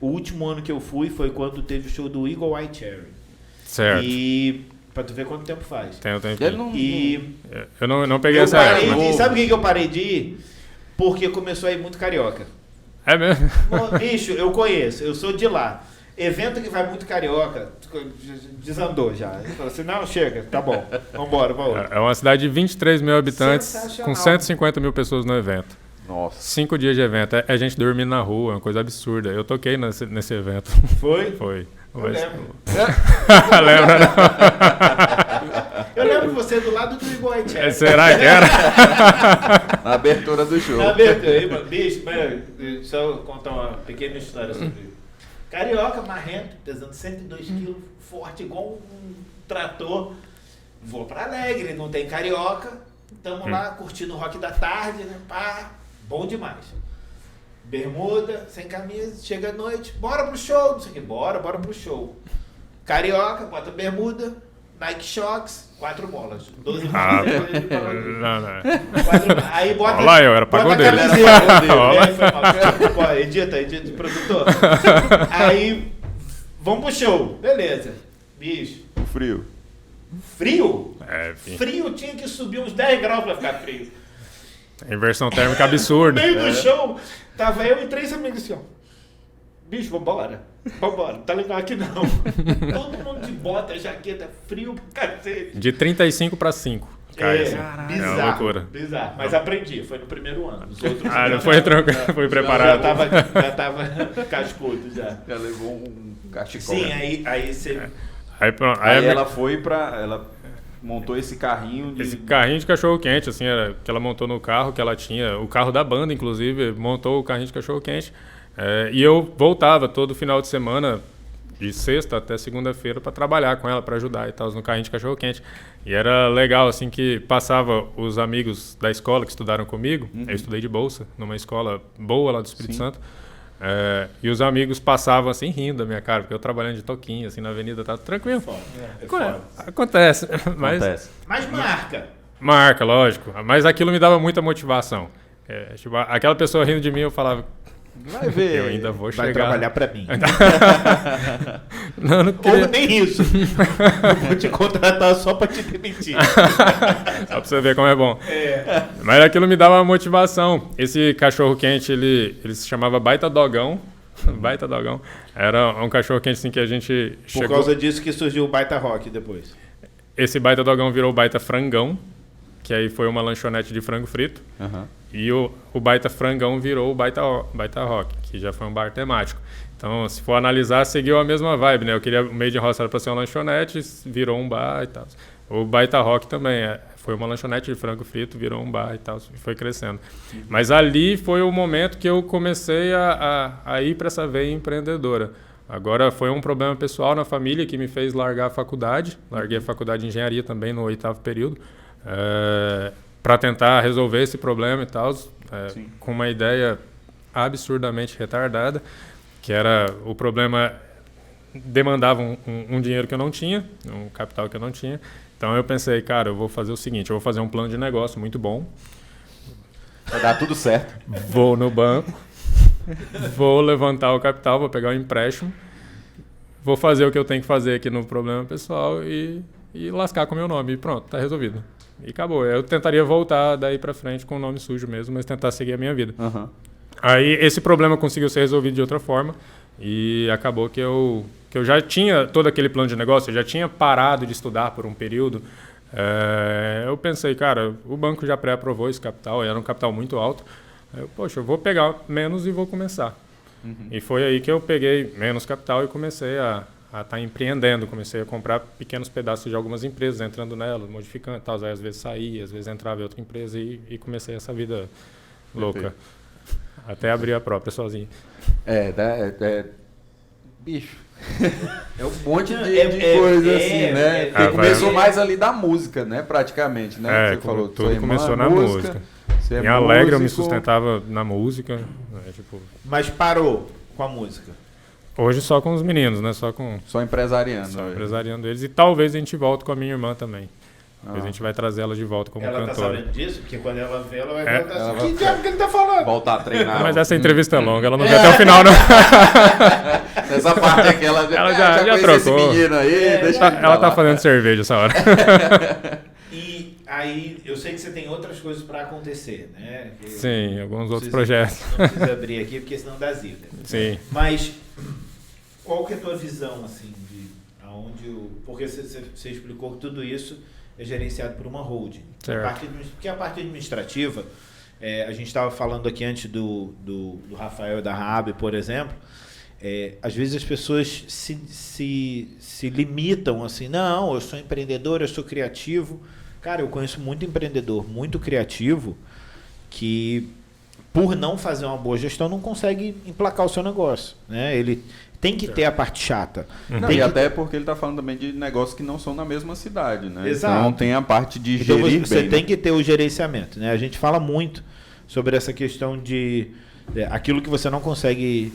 O último ano que eu fui foi quando teve o show do Eagle Eye Cherry. Certo. E pra tu ver quanto tempo faz. Tem um tempo. Eu não peguei essa época. Sabe por que eu parei de ir? Porque começou a ir muito carioca. É mesmo? Bicho, eu conheço, eu sou de lá. Evento que vai muito carioca, desandou já. Ele falou assim, não, chega, tá bom, vambora, vamos. É uma cidade de 23 mil habitantes, com 150 mil pessoas no evento. Nossa. 5 dias de evento. É gente dormindo na rua, é uma coisa absurda. Eu toquei nesse evento. Foi? Foi. Eu lembro. Lembra, não? Eu lembro você do lado do Eagle Eye Cherry. Será que era? Na abertura do jogo. Na abertura, bicho, deixa eu contar uma pequena história sobre isso. Carioca, marrento, pesando 102 quilos, forte igual um trator. Vou pra Alegre, não tem carioca. Tamo lá curtindo o rock da tarde, né? Pá, bom demais. Bermuda, sem camisa, chega à noite, bora pro show, não sei o que, bora pro show. Carioca, bota bermuda, Nike Shox, 4 bolas. 12 bolas. Aí bota. Olha lá, eu era pagodeiro. Edita, produtor. Aí, vamos pro show. Beleza. Bicho. Frio? Frio tinha que subir uns 10 graus pra ficar frio. Inversão térmica absurda. No meio do show, tava eu e 3 amigos assim, ó. Bicho, vambora, não tá legal aqui não. Todo mundo de bota, jaqueta, frio pra cacete. De 35 para 5. Bizarro, é uma loucura. Bizarro. Mas aprendi, foi no primeiro ano. Os outros não foi tranquilo, foi preparado. Já tava cascudo já. Já levou um cachecol. Sim, aí você... Aí ela foi pra... Ela montou esse carrinho de... Esse carrinho de cachorro-quente, assim, era que ela montou no carro que ela tinha. O carro da banda, inclusive, montou o carrinho de cachorro-quente. E eu voltava todo final de semana, de sexta até segunda-feira, para trabalhar com ela, para ajudar e tal, no carrinho de cachorro-quente. E era legal, assim, que passava os amigos da escola que estudaram comigo. Eu estudei de bolsa, numa escola boa lá do Espírito Santo. E os amigos passavam, assim, rindo da minha cara, porque eu trabalhando de toquinho, assim, na avenida, tá tranquilo. Foda. Acontece. Mas marca. Marca, lógico. Mas aquilo me dava muita motivação. Tipo, aquela pessoa rindo de mim, eu falava... Vai ver. Eu ainda vou chegar... Vai trabalhar pra mim. não queria... Ou nem isso. Eu vou te contratar só pra te demitir. Só pra você ver como é bom. Mas aquilo me dava uma motivação. Esse cachorro-quente, ele se chamava Baita Dogão. Baita Dogão. Era um cachorro-quente assim que a gente Por causa disso que surgiu o Baita Rock depois. Esse Baita Dogão virou o Baita Frangão, que aí foi uma lanchonete de frango frito. Uhum. E o Baita Frangão virou o Baita Rock, que já foi um bar temático. Então, se for analisar, seguiu a mesma vibe, né? Eu queria o Made in Roça para ser uma lanchonete, virou um bar e tal. O Baita Rock também foi uma lanchonete de frango frito, virou um bar e tal, e foi crescendo. Mas ali foi o momento que eu comecei a ir para essa veia empreendedora. Agora foi um problema pessoal na família que me fez largar a faculdade. Larguei a faculdade de engenharia também no 8º período. Para tentar resolver esse problema e tal, com uma ideia absurdamente retardada, que era o problema demandava um dinheiro que eu não tinha, um capital que eu não tinha. Então eu pensei, cara, eu vou fazer o seguinte, eu vou fazer um plano de negócio muito bom. Vai dar tudo certo. Vou no banco, vou levantar o capital, vou pegar o empréstimo, vou fazer o que eu tenho que fazer aqui no problema pessoal e lascar com o meu nome. E pronto, tá resolvido. E acabou. Eu tentaria voltar daí pra frente com o nome sujo mesmo, mas tentar seguir a minha vida. Uhum. Aí esse problema conseguiu ser resolvido de outra forma e acabou que eu já tinha todo aquele plano de negócio, eu já tinha parado de estudar por um período. Eu pensei, cara, o banco já pré-aprovou esse capital, era um capital muito alto. Poxa, eu vou pegar menos e vou começar. Uhum. E foi aí que eu peguei menos capital e comecei a estar empreendendo, comecei a comprar pequenos pedaços de algumas empresas, entrando nelas, modificando e tal, aí às vezes saía, às vezes entrava em outra empresa e comecei essa vida louca. Perfeito. Até abrir a própria sozinho. Bicho. É um monte de coisa assim, né? Porque começou mais ali da música, né? Praticamente, né? Você falou, tudo começou na música. Em Alegre eu me sustentava na música. Né? Tipo... Mas parou com a música? Hoje só com os meninos, né? Só empresariando. Só empresariando eles. E talvez a gente volte com a minha irmã também. Depois a gente vai trazer ela de volta como cantora. Ela tá sabendo disso? Porque quando ela vê, ela vai perguntar assim, que diabo que ele tá falando? Voltar a treinar. Mas essa entrevista é longa, ela não vê até o final, não. Essa parte aqui, ela já trocou. Esse menino aí, deixa ela tá fazendo cerveja essa hora. E aí, eu sei que você tem outras coisas para acontecer, né? Sim, alguns outros projetos. Não precisa abrir aqui, porque senão dá zica. Sim. Mas, qual que é a tua visão, assim, de aonde porque você explicou que tudo isso é gerenciado por uma holding. Porque a parte administrativa, a gente estava falando aqui antes do Rafael e da Raab, por exemplo, às vezes as pessoas se limitam assim, não, eu sou empreendedor, eu sou criativo. Cara, eu conheço muito empreendedor, muito criativo, que por não fazer uma boa gestão não consegue emplacar o seu negócio, né? Ele tem que ter a parte chata. Não, e até porque ele está falando também de negócios que não são na mesma cidade, né? Exato. Então tem a parte de gerir então você bem, tem que ter o gerenciamento, né? A gente fala muito sobre essa questão de aquilo que você não consegue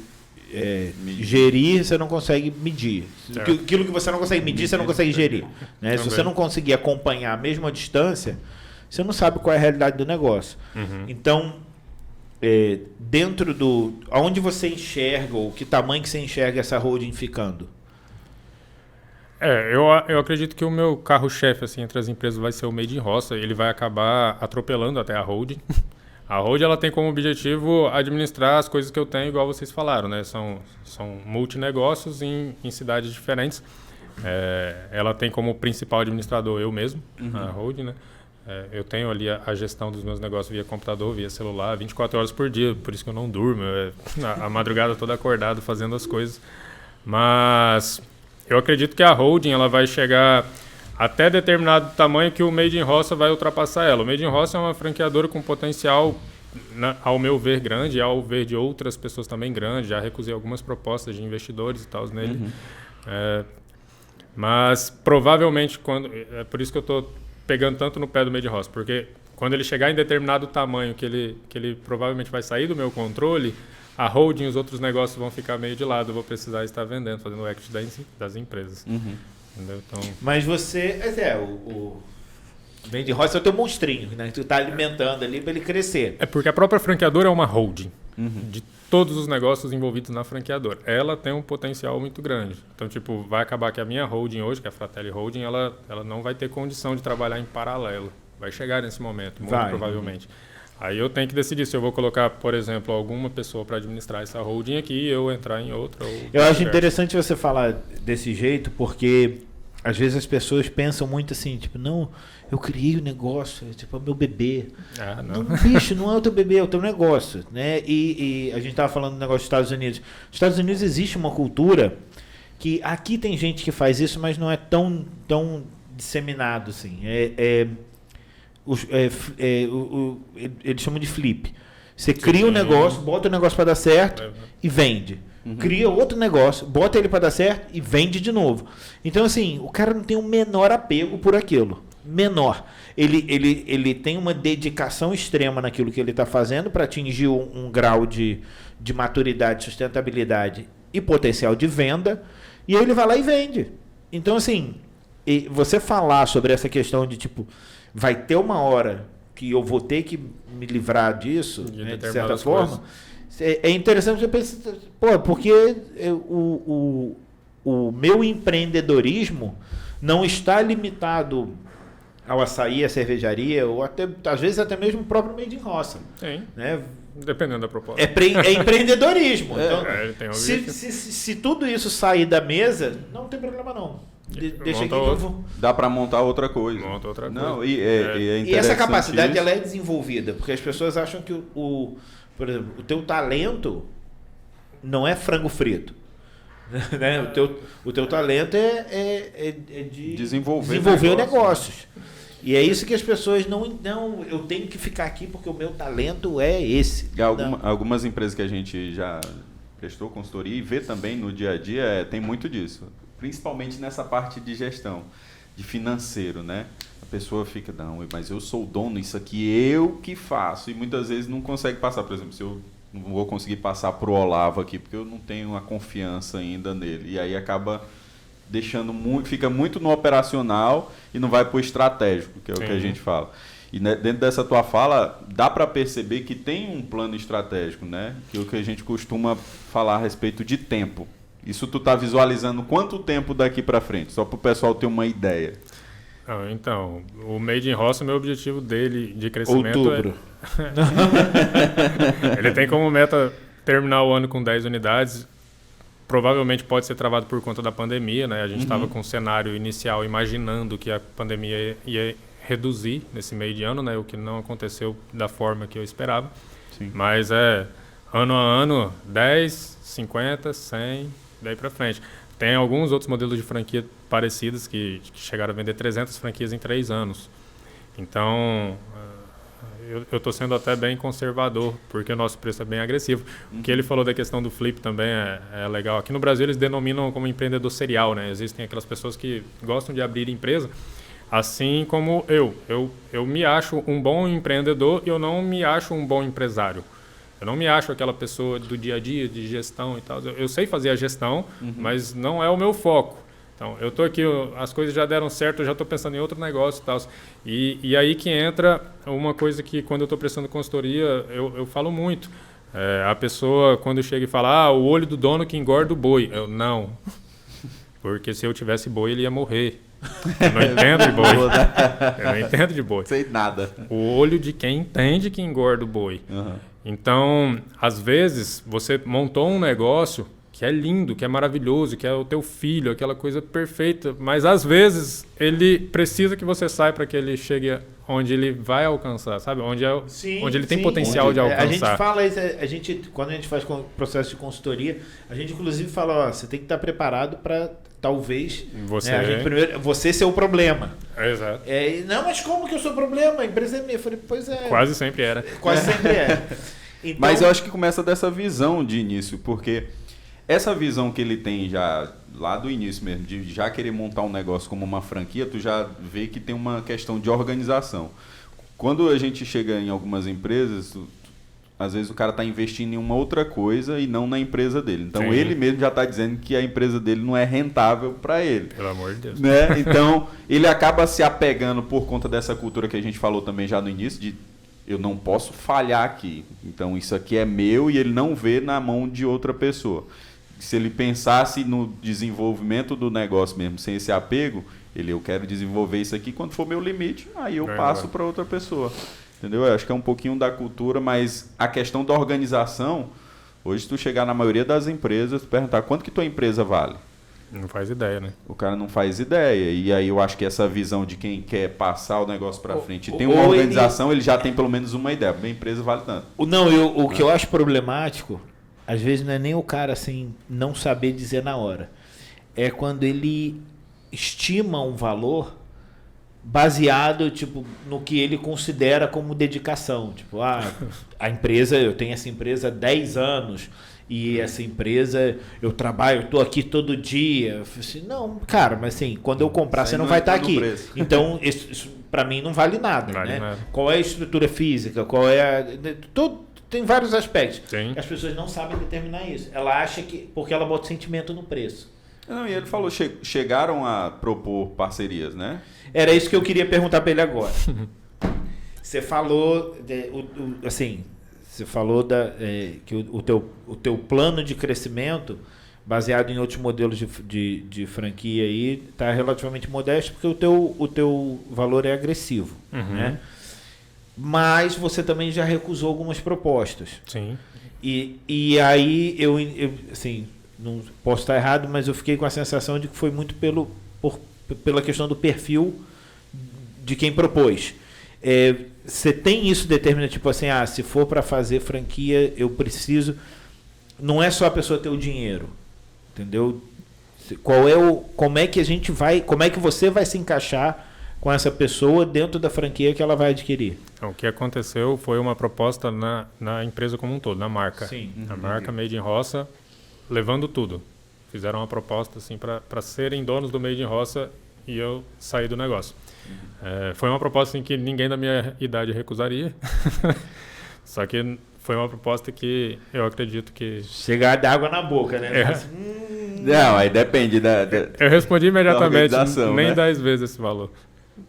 gerir, você não consegue medir. Certo. Aquilo que você não consegue medir, você não consegue gerir. Né? Se você não conseguir acompanhar a mesma distância, você não sabe qual é a realidade do negócio. Uhum. Então, dentro aonde você enxerga, ou que tamanho que você enxerga essa holding ficando? Eu acredito que o meu carro-chefe assim, entre as empresas vai ser o Made in Roça. Ele vai acabar atropelando até a holding. A holding ela tem como objetivo administrar as coisas que eu tenho, igual vocês falaram, né? São multinegócios em cidades diferentes. Ela tem como principal administrador eu mesmo, a holding, né? Eu tenho ali a gestão dos meus negócios via computador, via celular, 24 horas por dia, por isso que eu não durmo. A madrugada toda acordado fazendo as coisas. Mas eu acredito que a holding ela vai chegar até determinado tamanho que o Made in Roça vai ultrapassar ela. O Made in Roça é uma franqueadora com potencial, ao meu ver, grande, ao ver de outras pessoas também grande. Já recusei algumas propostas de investidores e tal nele. Mas provavelmente, é por isso que eu estou pegando tanto no pé do Made in Roça, porque quando ele chegar em determinado tamanho que ele provavelmente vai sair do meu controle, a holding e os outros negócios vão ficar meio de lado. Eu vou precisar estar vendendo, fazendo o equity das empresas. Entendeu? Então... Mas você... Made in Roça é o teu monstrinho, né? Que tu tá alimentando ali para ele crescer. É porque a própria franqueadora é uma holding de todos os negócios envolvidos na franqueadora. Ela tem um potencial muito grande. Então, tipo, vai acabar que a minha holding hoje, que é a Fratelli Holding, ela não vai ter condição de trabalhar em paralelo. Vai chegar nesse momento, muito provavelmente. Aí eu tenho que decidir se eu vou colocar, por exemplo, alguma pessoa para administrar essa holding aqui e eu entrar em outra. Eu acho interessante você falar desse jeito, porque às vezes as pessoas pensam muito assim, tipo, não, eu criei o negócio, tipo, é o meu bebê. Não. Bicho, não é o teu bebê, é o teu negócio, né? E a gente estava falando do negócio dos Estados Unidos. Nos Estados Unidos existe uma cultura que aqui tem gente que faz isso, mas não é tão disseminado assim. Eles chamam de flip. Você cria um negócio, bota o negócio para dar certo e vende. Cria outro negócio, bota ele para dar certo e vende de novo. Então, assim, o cara não tem o menor apego por aquilo. Menor. Ele tem uma dedicação extrema naquilo que ele está fazendo para atingir um grau de maturidade, sustentabilidade e potencial de venda. E aí ele vai lá e vende. Então, assim, você falar sobre essa questão de, tipo, vai ter uma hora que eu vou ter que me livrar disso, né, de certa forma. É interessante você pensar, porque o meu empreendedorismo não está limitado ao açaí, à cervejaria, ou até, às vezes até mesmo o próprio Made in Roça. Sim. Né? Dependendo da proposta. É empreendedorismo. Então, tem um se tudo isso sair da mesa, não tem problema não. Deixa aqui dá para montar outra coisa. Monta outra coisa. Não, e essa capacidade ela é desenvolvida, porque as pessoas acham que por exemplo, o teu talento não é frango frito. Né? O teu talento é de desenvolver negócios. E é isso que as pessoas não, eu tenho que ficar aqui porque o meu talento é esse. Algumas empresas que a gente já prestou consultoria e vê também no dia a dia tem muito disso. Principalmente nessa parte de gestão, de financeiro, né? A pessoa fica, não, mas eu sou o dono, isso aqui eu que faço. E muitas vezes não consegue passar. Por exemplo, se eu não vou conseguir passar para o Olavo aqui, porque eu não tenho a confiança ainda nele. E aí acaba fica muito no operacional e não vai para o estratégico, que é o que a gente fala. E dentro dessa tua fala, dá para perceber que tem um plano estratégico, né? Que é o que a gente costuma falar a respeito de tempo. Isso tu tá visualizando quanto tempo daqui para frente? Só para o pessoal ter uma ideia. Então, o Made in Roça, meu objetivo dele de crescimento Outubro. Ele tem como meta terminar o ano com 10 unidades. Provavelmente pode ser travado por conta da pandemia, né? A gente estava com um cenário inicial imaginando que a pandemia ia reduzir nesse meio de ano, né? O que não aconteceu da forma que eu esperava. Sim. Mas ano a ano, 10, 50, 100, daí para frente. Tem alguns outros modelos de franquia parecidos que chegaram a vender 300 franquias em 3 anos. Então, eu estou sendo até bem conservador, porque o nosso preço é bem agressivo. O que ele falou da questão do flip também é legal. Aqui no Brasil eles denominam como empreendedor serial, né? Existem aquelas pessoas que gostam de abrir empresa, assim como eu. Eu me acho um bom empreendedor e eu não me acho um bom empresário. Eu não me acho aquela pessoa do dia a dia, de gestão e tal. Eu sei fazer a gestão, mas não é o meu foco. Então, eu estou aqui, as coisas já deram certo, eu já estou pensando em outro negócio e tal. E aí que entra uma coisa que, quando eu estou prestando consultoria, eu falo muito. A pessoa, quando chega e fala, o olho do dono que engorda o boi. Eu, não. Porque se eu tivesse boi, ele ia morrer. Eu não entendo de boi. Eu não entendo de boi. Sei nada. O olho de quem entende que engorda o boi. Então, às vezes, você montou um negócio que é lindo, que é maravilhoso, que é o teu filho, aquela coisa perfeita, mas às vezes ele precisa que você saia para que ele chegue onde ele vai alcançar, sabe? Onde ele tem potencial de alcançar. A gente fala isso, quando a gente faz processo de consultoria, a gente inclusive fala, você tem que estar preparado para talvez você ser o problema. Exato. Não, mas como que eu sou o problema? A empresa é minha. Eu falei, pois é. Quase sempre era. Quase sempre é. Então, mas eu acho que começa dessa visão de início, porque essa visão que ele tem já lá do início mesmo, de já querer montar um negócio como uma franquia, tu já vê que tem uma questão de organização. Quando a gente chega em algumas empresas, às vezes o cara está investindo em uma outra coisa e não na empresa dele. Então, Sim. ele mesmo já está dizendo que a empresa dele não é rentável para ele. Pelo amor de Deus. Né? Então, ele acaba se apegando por conta dessa cultura que a gente falou também já no início, de eu não posso falhar aqui. Então, isso aqui é meu e ele não vê na mão de outra pessoa. Se ele pensasse no desenvolvimento do negócio mesmo, sem esse apego, eu quero desenvolver isso aqui, quando for meu limite, aí eu passo para outra pessoa. Entendeu? Eu acho que é um pouquinho da cultura, mas a questão da organização, hoje, se tu chegar na maioria das empresas, tu perguntar quanto que tua empresa vale? Não faz ideia, né? O cara não faz ideia. E aí eu acho que essa visão de quem quer passar o negócio para frente e tem uma organização, ele já tem pelo menos uma ideia. Minha empresa vale tanto. O que eu acho problemático, às vezes não é nem o cara assim não saber dizer na hora. É quando ele estima um valor baseado tipo no que ele considera como dedicação, tipo, a empresa, eu tenho essa empresa há 10 anos e essa empresa eu trabalho, eu tô aqui todo dia. Eu falei assim, não, cara, mas assim, quando eu comprar você não vai estar aqui. Então, isso para mim não vale nada, Vale né? nada. Qual é a estrutura física, qual é tem vários aspectos. Sim. As pessoas não sabem determinar isso. Ela acha que porque ela bota sentimento no preço. Não, e ele falou, chegaram a propor parcerias, né? Era isso que eu queria perguntar para ele agora. Você falou, você falou que o teu plano de crescimento, baseado em outros modelos de franquia aí, está relativamente modesto, porque o teu valor é agressivo, né? Mas você também já recusou algumas propostas. Sim. E aí eu assim, não posso estar errado, mas eu fiquei com a sensação de que foi muito pela questão do perfil de quem propôs. Você tem isso determina, tipo assim, se for para fazer franquia, eu não é só a pessoa ter o dinheiro, entendeu? Como é que você vai se encaixar com essa pessoa dentro da franquia que ela vai adquirir? Então, o que aconteceu foi uma proposta na empresa como um todo, na marca. Sim. A marca Made in Roça, levando tudo. Fizeram uma proposta assim, para serem donos do Made in Roça e eu saí do negócio. Foi uma proposta em que ninguém da minha idade recusaria. Só que foi uma proposta que eu acredito que... Chegar d'água na boca, né? Não, aí depende Eu respondi imediatamente, nem né? 10 vezes esse valor.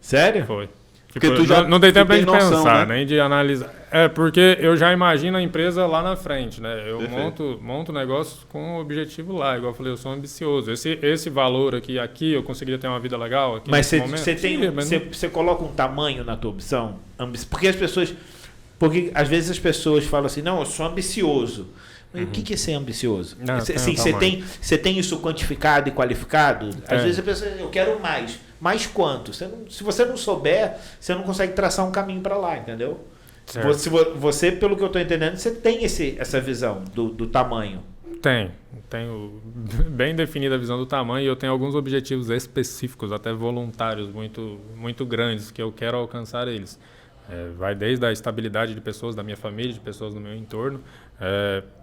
Sério? Foi. Porque tu já não tem tempo tem de noção, pensar, né? nem de analisar. Porque eu já imagino a empresa lá na frente, né? Eu Perfeito. monto o negócio com o objetivo lá. Igual eu falei, eu sou ambicioso. Esse valor aqui eu conseguiria ter uma vida legal aqui Mas nesse momento? você coloca um tamanho na tua opção? Porque às vezes as pessoas falam assim, não, eu sou ambicioso. Mas o que é ser ambicioso? Não, você tem isso quantificado e qualificado? Às vezes a pessoa diz, eu quero mais. Mais quanto? Se você não souber, você não consegue traçar um caminho para lá, entendeu? Você, pelo que eu estou entendendo, você tem essa visão do tamanho. Tenho bem definida a visão do tamanho e eu tenho alguns objetivos específicos, até voluntários, muito, muito grandes, que eu quero alcançar eles. Vai desde a estabilidade de pessoas da minha família, de pessoas do meu entorno,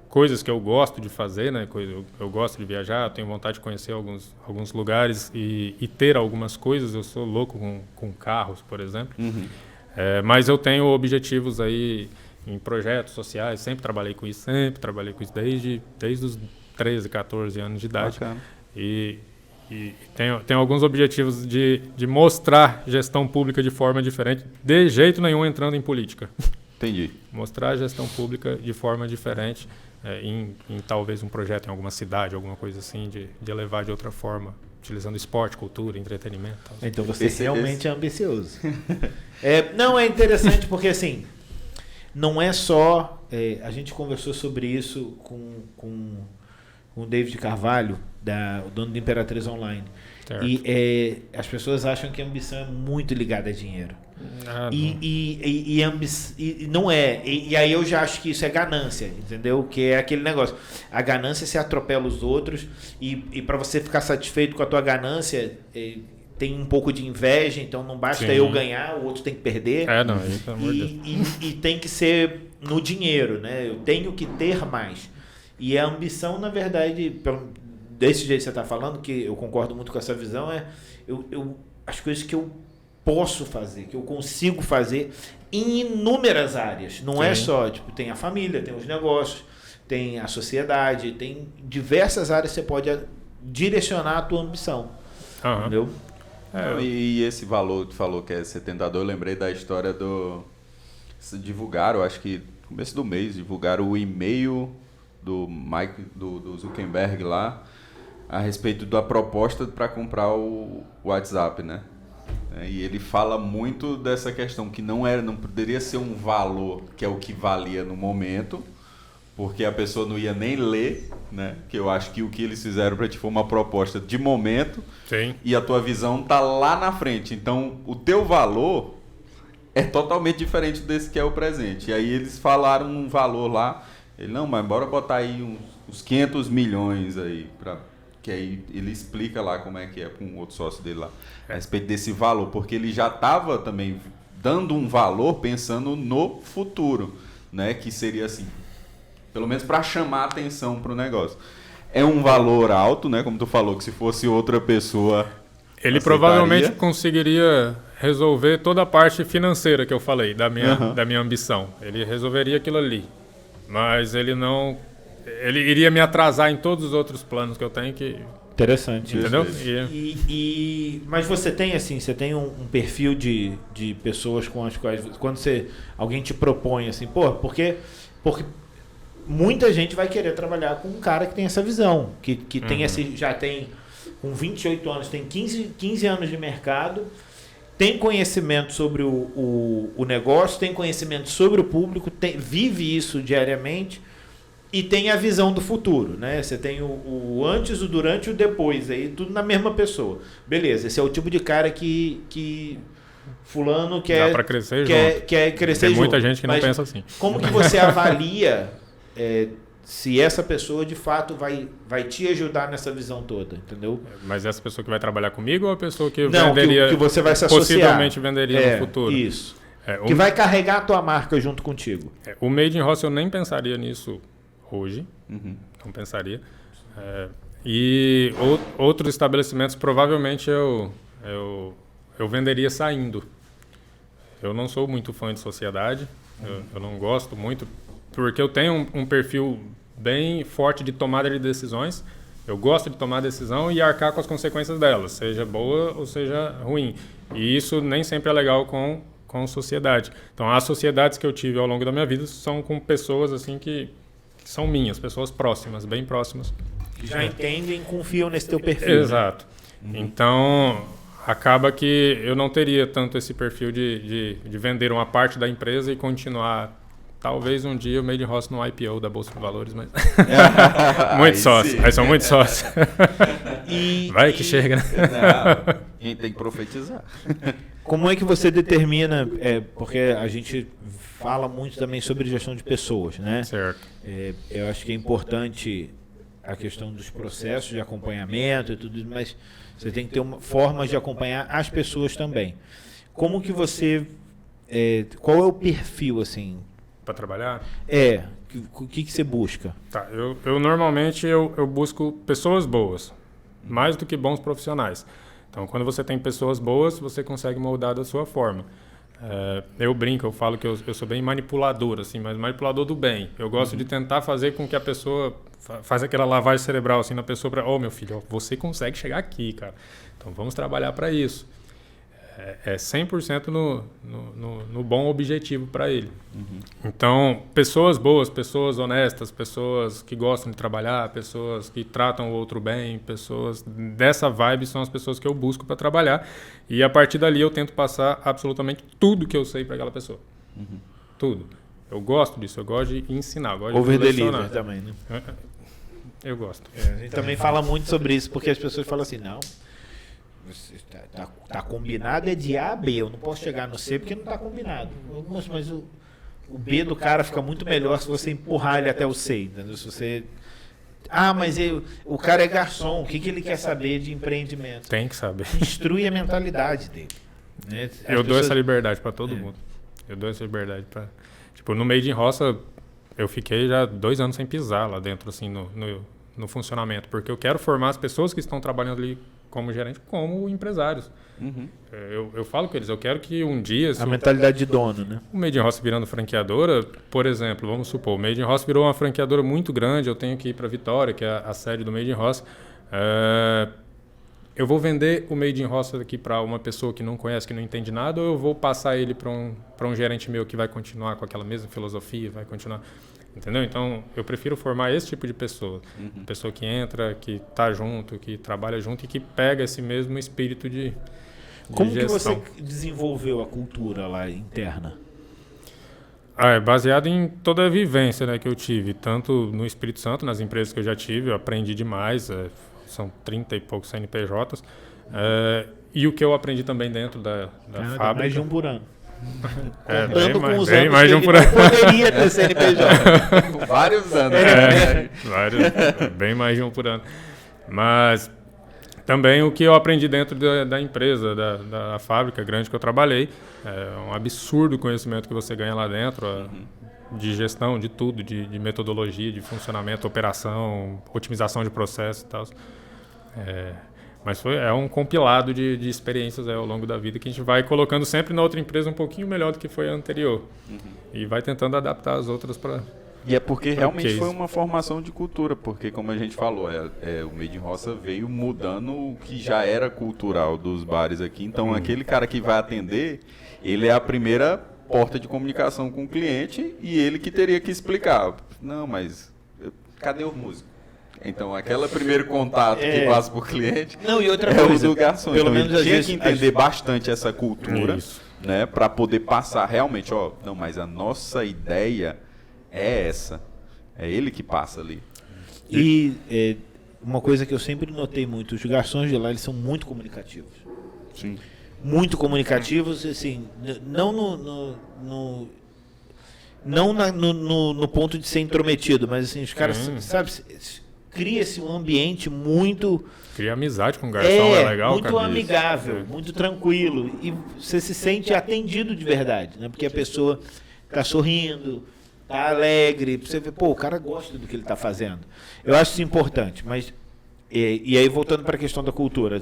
coisas que eu gosto de fazer, né? Eu gosto de viajar, tenho vontade de conhecer alguns lugares e ter algumas coisas. Eu sou louco com carros, por exemplo. Mas eu tenho objetivos aí em projetos sociais, sempre trabalhei com isso desde os 13, 14 anos de idade. Bacana. E tenho alguns objetivos de mostrar gestão pública de forma diferente, de jeito nenhum entrando em política. Entendi. Mostrar a gestão pública de forma diferente, em talvez um projeto em alguma cidade, alguma coisa assim, de levar de outra forma, utilizando esporte, cultura, entretenimento. Tal. Então você realmente é ambicioso. Não, é interessante porque assim, não é só... a gente conversou sobre isso com o David Carvalho, o dono do Imperatriz Online. Certo. E as pessoas acham que a ambição é muito ligada a dinheiro. E não é. E aí eu já acho que isso é ganância, entendeu? Que é aquele negócio. A ganância se atropela os outros e para você ficar satisfeito com a tua ganância, tem um pouco de inveja, então não basta eu ganhar, o outro tem que perder. Pelo amor de Deus. E tem que ser no dinheiro, né? Eu tenho que ter mais. E a ambição, na verdade, desse jeito que você está falando, que eu concordo muito com essa visão, as coisas que eu posso fazer, que eu consigo fazer, em inúmeras áreas. Não é só, tipo, tem a família, tem os negócios, tem a sociedade, tem diversas áreas que você pode direcionar a tua ambição. Entendeu? E esse valor que tu falou que é $70, eu lembrei da história divulgaram, acho que no começo do mês, divulgaram o e-mail do Mike, do Zuckerberg lá, a respeito da proposta para comprar o WhatsApp, né? E ele fala muito dessa questão que não poderia ser um valor que é o que valia no momento, porque a pessoa não ia nem ler, né? Que eu acho que o que eles fizeram para ti foi uma proposta de momento. Sim. E a tua visão tá lá na frente. Então, o teu valor é totalmente diferente desse que é o presente. E aí eles falaram um valor lá. Ele, não, mas bora botar aí uns 500 milhões aí que aí ele explica lá como é que é com um outro sócio dele lá, a respeito desse valor, porque ele já estava também dando um valor pensando no futuro, né? Que seria assim, pelo menos para chamar atenção para o negócio. É um valor alto, né? Como tu falou, que se fosse outra pessoa ele provavelmente conseguiria resolver toda a parte financeira que eu falei, da minha ambição. Ele resolveria aquilo ali, mas ele iria me atrasar em todos os outros planos que eu tenho que... Interessante. Entendeu? Mas você tem um perfil de pessoas com as quais, quando alguém te propõe assim, porque muita gente vai querer trabalhar com um cara que tem essa visão, que tem já tem, com 28 anos, tem 15 anos de mercado, tem conhecimento sobre o negócio, tem conhecimento sobre o público, vive isso diariamente, e tem a visão do futuro, né? Você tem o antes, o durante e o depois, aí tudo na mesma pessoa. Beleza, esse é o tipo de cara que fulano quer... Dá pra crescer quer crescer junto. Tem muita junto. gente que não pensa assim. Como que você avalia se essa pessoa de fato vai te ajudar nessa visão toda, entendeu? Mas essa pessoa que vai trabalhar comigo ou a pessoa que venderia... que você vai se associar. Possivelmente venderia no futuro. Isso. Que vai carregar a tua marca junto contigo. O Made in Roça eu nem pensaria nisso hoje, não pensaria. E outros estabelecimentos provavelmente eu venderia saindo. Eu não sou muito fã de sociedade, eu não gosto muito, porque eu tenho um perfil bem forte de tomada de decisões. Eu gosto de tomar decisão e arcar com as consequências delas, seja boa ou seja ruim. E isso nem sempre é legal com sociedade. Então, as sociedades que eu tive ao longo da minha vida são com pessoas assim que são minhas, pessoas próximas, bem próximas. Já entendem e confiam nesse teu perfil. Exato. Né? Então, acaba que eu não teria tanto esse perfil de vender uma parte da empresa e continuar. Talvez um dia o Made in Roça no IPO da Bolsa de Valores, mas... muito sócio. Aí são muitos sócios. Vai que chega, né? A gente tem que profetizar. Como é que você determina... porque a gente fala muito também sobre gestão de pessoas, né? Certo. Eu acho que é importante a questão dos processos de acompanhamento e tudo isso, mas você tem que ter formas de acompanhar as pessoas também. Como que você... qual é o perfil, assim... Para trabalhar? O que você busca? Tá, eu normalmente eu busco pessoas boas, mais do que bons profissionais. Então, quando você tem pessoas boas, você consegue moldar da sua forma. Eu brinco, eu falo que eu sou bem manipulador, assim, mas manipulador do bem. Eu gosto de tentar fazer com que a pessoa faz aquela lavagem cerebral assim na pessoa para, meu filho, você consegue chegar aqui, cara. Então, vamos trabalhar para isso. É 100% no bom objetivo para ele. Então, pessoas boas, pessoas honestas, pessoas que gostam de trabalhar, pessoas que tratam o outro bem, pessoas dessa vibe são as pessoas que eu busco para trabalhar. E a partir dali eu tento passar absolutamente tudo que eu sei para aquela pessoa. Tudo. Eu gosto disso, eu gosto de ensinar. Over deliver também, né? Eu gosto. A gente também fala muito sobre isso, porque as pessoas falam assim, não... Tá combinado é de A a B. Eu não posso chegar no C porque não tá combinado. Mas o B do cara fica muito melhor se você empurrar ele até o C, entendeu? Se você... mas o cara é garçom. O que ele quer saber de empreendimento? Tem que saber. Instrui a mentalidade dele. Né? Eu dou essa liberdade para todo mundo. Eu dou essa liberdade para... Tipo, no Made in Roça, eu fiquei já 2 anos sem pisar lá dentro, assim, no funcionamento. Porque eu quero formar as pessoas que estão trabalhando ali como gerente, como empresários. Eu falo com eles, eu quero que um dia... A mentalidade de dono, né? O Made in Roça virando franqueadora, por exemplo, vamos supor, o Made in Roça virou uma franqueadora muito grande, eu tenho que ir para Vitória, que é a sede do Made in Roça. Eu vou vender o Made in Roça aqui para uma pessoa que não conhece, que não entende nada, ou eu vou passar ele para um gerente meu que vai continuar com aquela mesma filosofia, vai continuar... Entendeu? Então, eu prefiro formar esse tipo de pessoa. Pessoa que entra, que está junto, que trabalha junto e que pega esse mesmo espírito de Como gestão. que você desenvolveu a cultura lá interna? É baseado em toda a vivência, né, que eu tive, tanto no Espírito Santo, nas empresas que eu já tive, eu aprendi demais, são 30 e poucos CNPJs, e o que eu aprendi também dentro da fábrica. Mais de um por ano. Contando com os bem anos mais que de um ele por não ano. poderia ter CNPJ. Vários anos. Bem mais de um por ano. Mas também o que eu aprendi dentro da empresa, da fábrica grande que eu trabalhei, é um absurdo o conhecimento que você ganha lá dentro, de gestão, de tudo, de metodologia, de funcionamento, operação, otimização de processos e tal. Mas é um compilado de experiências ao longo da vida que a gente vai colocando sempre na outra empresa um pouquinho melhor do que foi a anterior. E vai tentando adaptar as outras para... E é porque realmente foi uma formação de cultura, porque como a gente falou, o Made in Roça veio mudando o que já era cultural dos bares aqui. Então aquele cara que vai atender, ele é a primeira porta de comunicação com o cliente e ele que teria que explicar. Não, mas cadê o músico? Então, aquele primeiro contato que passa por cliente Não, e outra coisa, o do garçom. Pelo Então, menos ele tinha vezes, que entender bastante essa cultura, né, para poder passar realmente, não, mas a nossa ideia é essa. É ele que passa ali. E uma coisa que eu sempre notei muito, os garçons de lá, eles são muito comunicativos. Sim. Muito comunicativos, assim, não no ponto de ser intrometido, mas assim, os caras, sabe, cria-se um ambiente muito... Cria amizade com o garçom, é legal, muito cara. amigável, muito tranquilo. E você se sente atendido de verdade, né? Porque a pessoa está sorrindo, está alegre. Você vê, o cara gosta do que ele está fazendo. Eu acho isso importante, mas... E aí, voltando para a questão da cultura,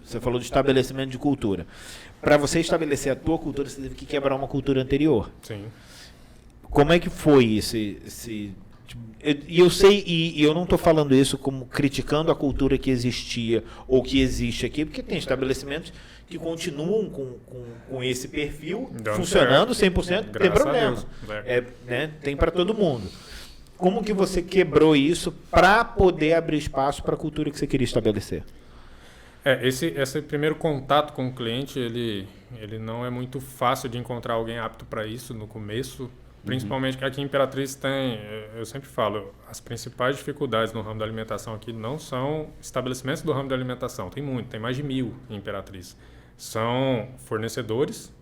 você falou de estabelecimento de cultura. Para você estabelecer a tua cultura, você teve que quebrar uma cultura anterior. Sim. Como é que foi esse e eu sei, e eu não estou falando isso como criticando a cultura que existia ou que existe aqui, porque tem estabelecimentos que continuam com esse perfil funcionando 100%, tem problema. Tem para todo mundo. Como que você quebrou isso para poder abrir espaço para a cultura que você queria estabelecer? Esse primeiro contato com o cliente, ele não é muito fácil de encontrar alguém apto para isso no começo. Principalmente que aqui em Imperatriz tem, eu sempre falo, as principais dificuldades no ramo da alimentação aqui não são estabelecimentos do ramo da alimentação, tem mais de 1.000 em Imperatriz. São fornecedores,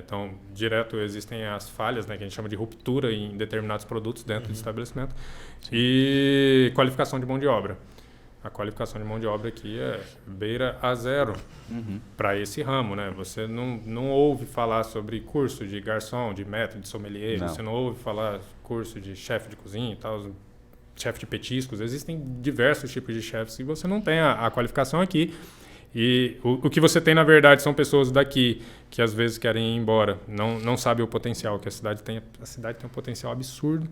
então direto existem as falhas, né, que a gente chama de ruptura em determinados produtos dentro do estabelecimento, e qualificação de mão de obra. A qualificação de mão de obra aqui beira a zero para esse ramo, né? Você não ouve falar sobre curso de garçom, de maître, de sommelier, você não ouve falar curso de chefe de cozinha e tal, chefe de petiscos. Existem diversos tipos de chefes e você não tem a qualificação aqui. E o que você tem, na verdade, são pessoas daqui que às vezes querem ir embora, não sabem o potencial que a cidade tem. A cidade tem um potencial absurdo.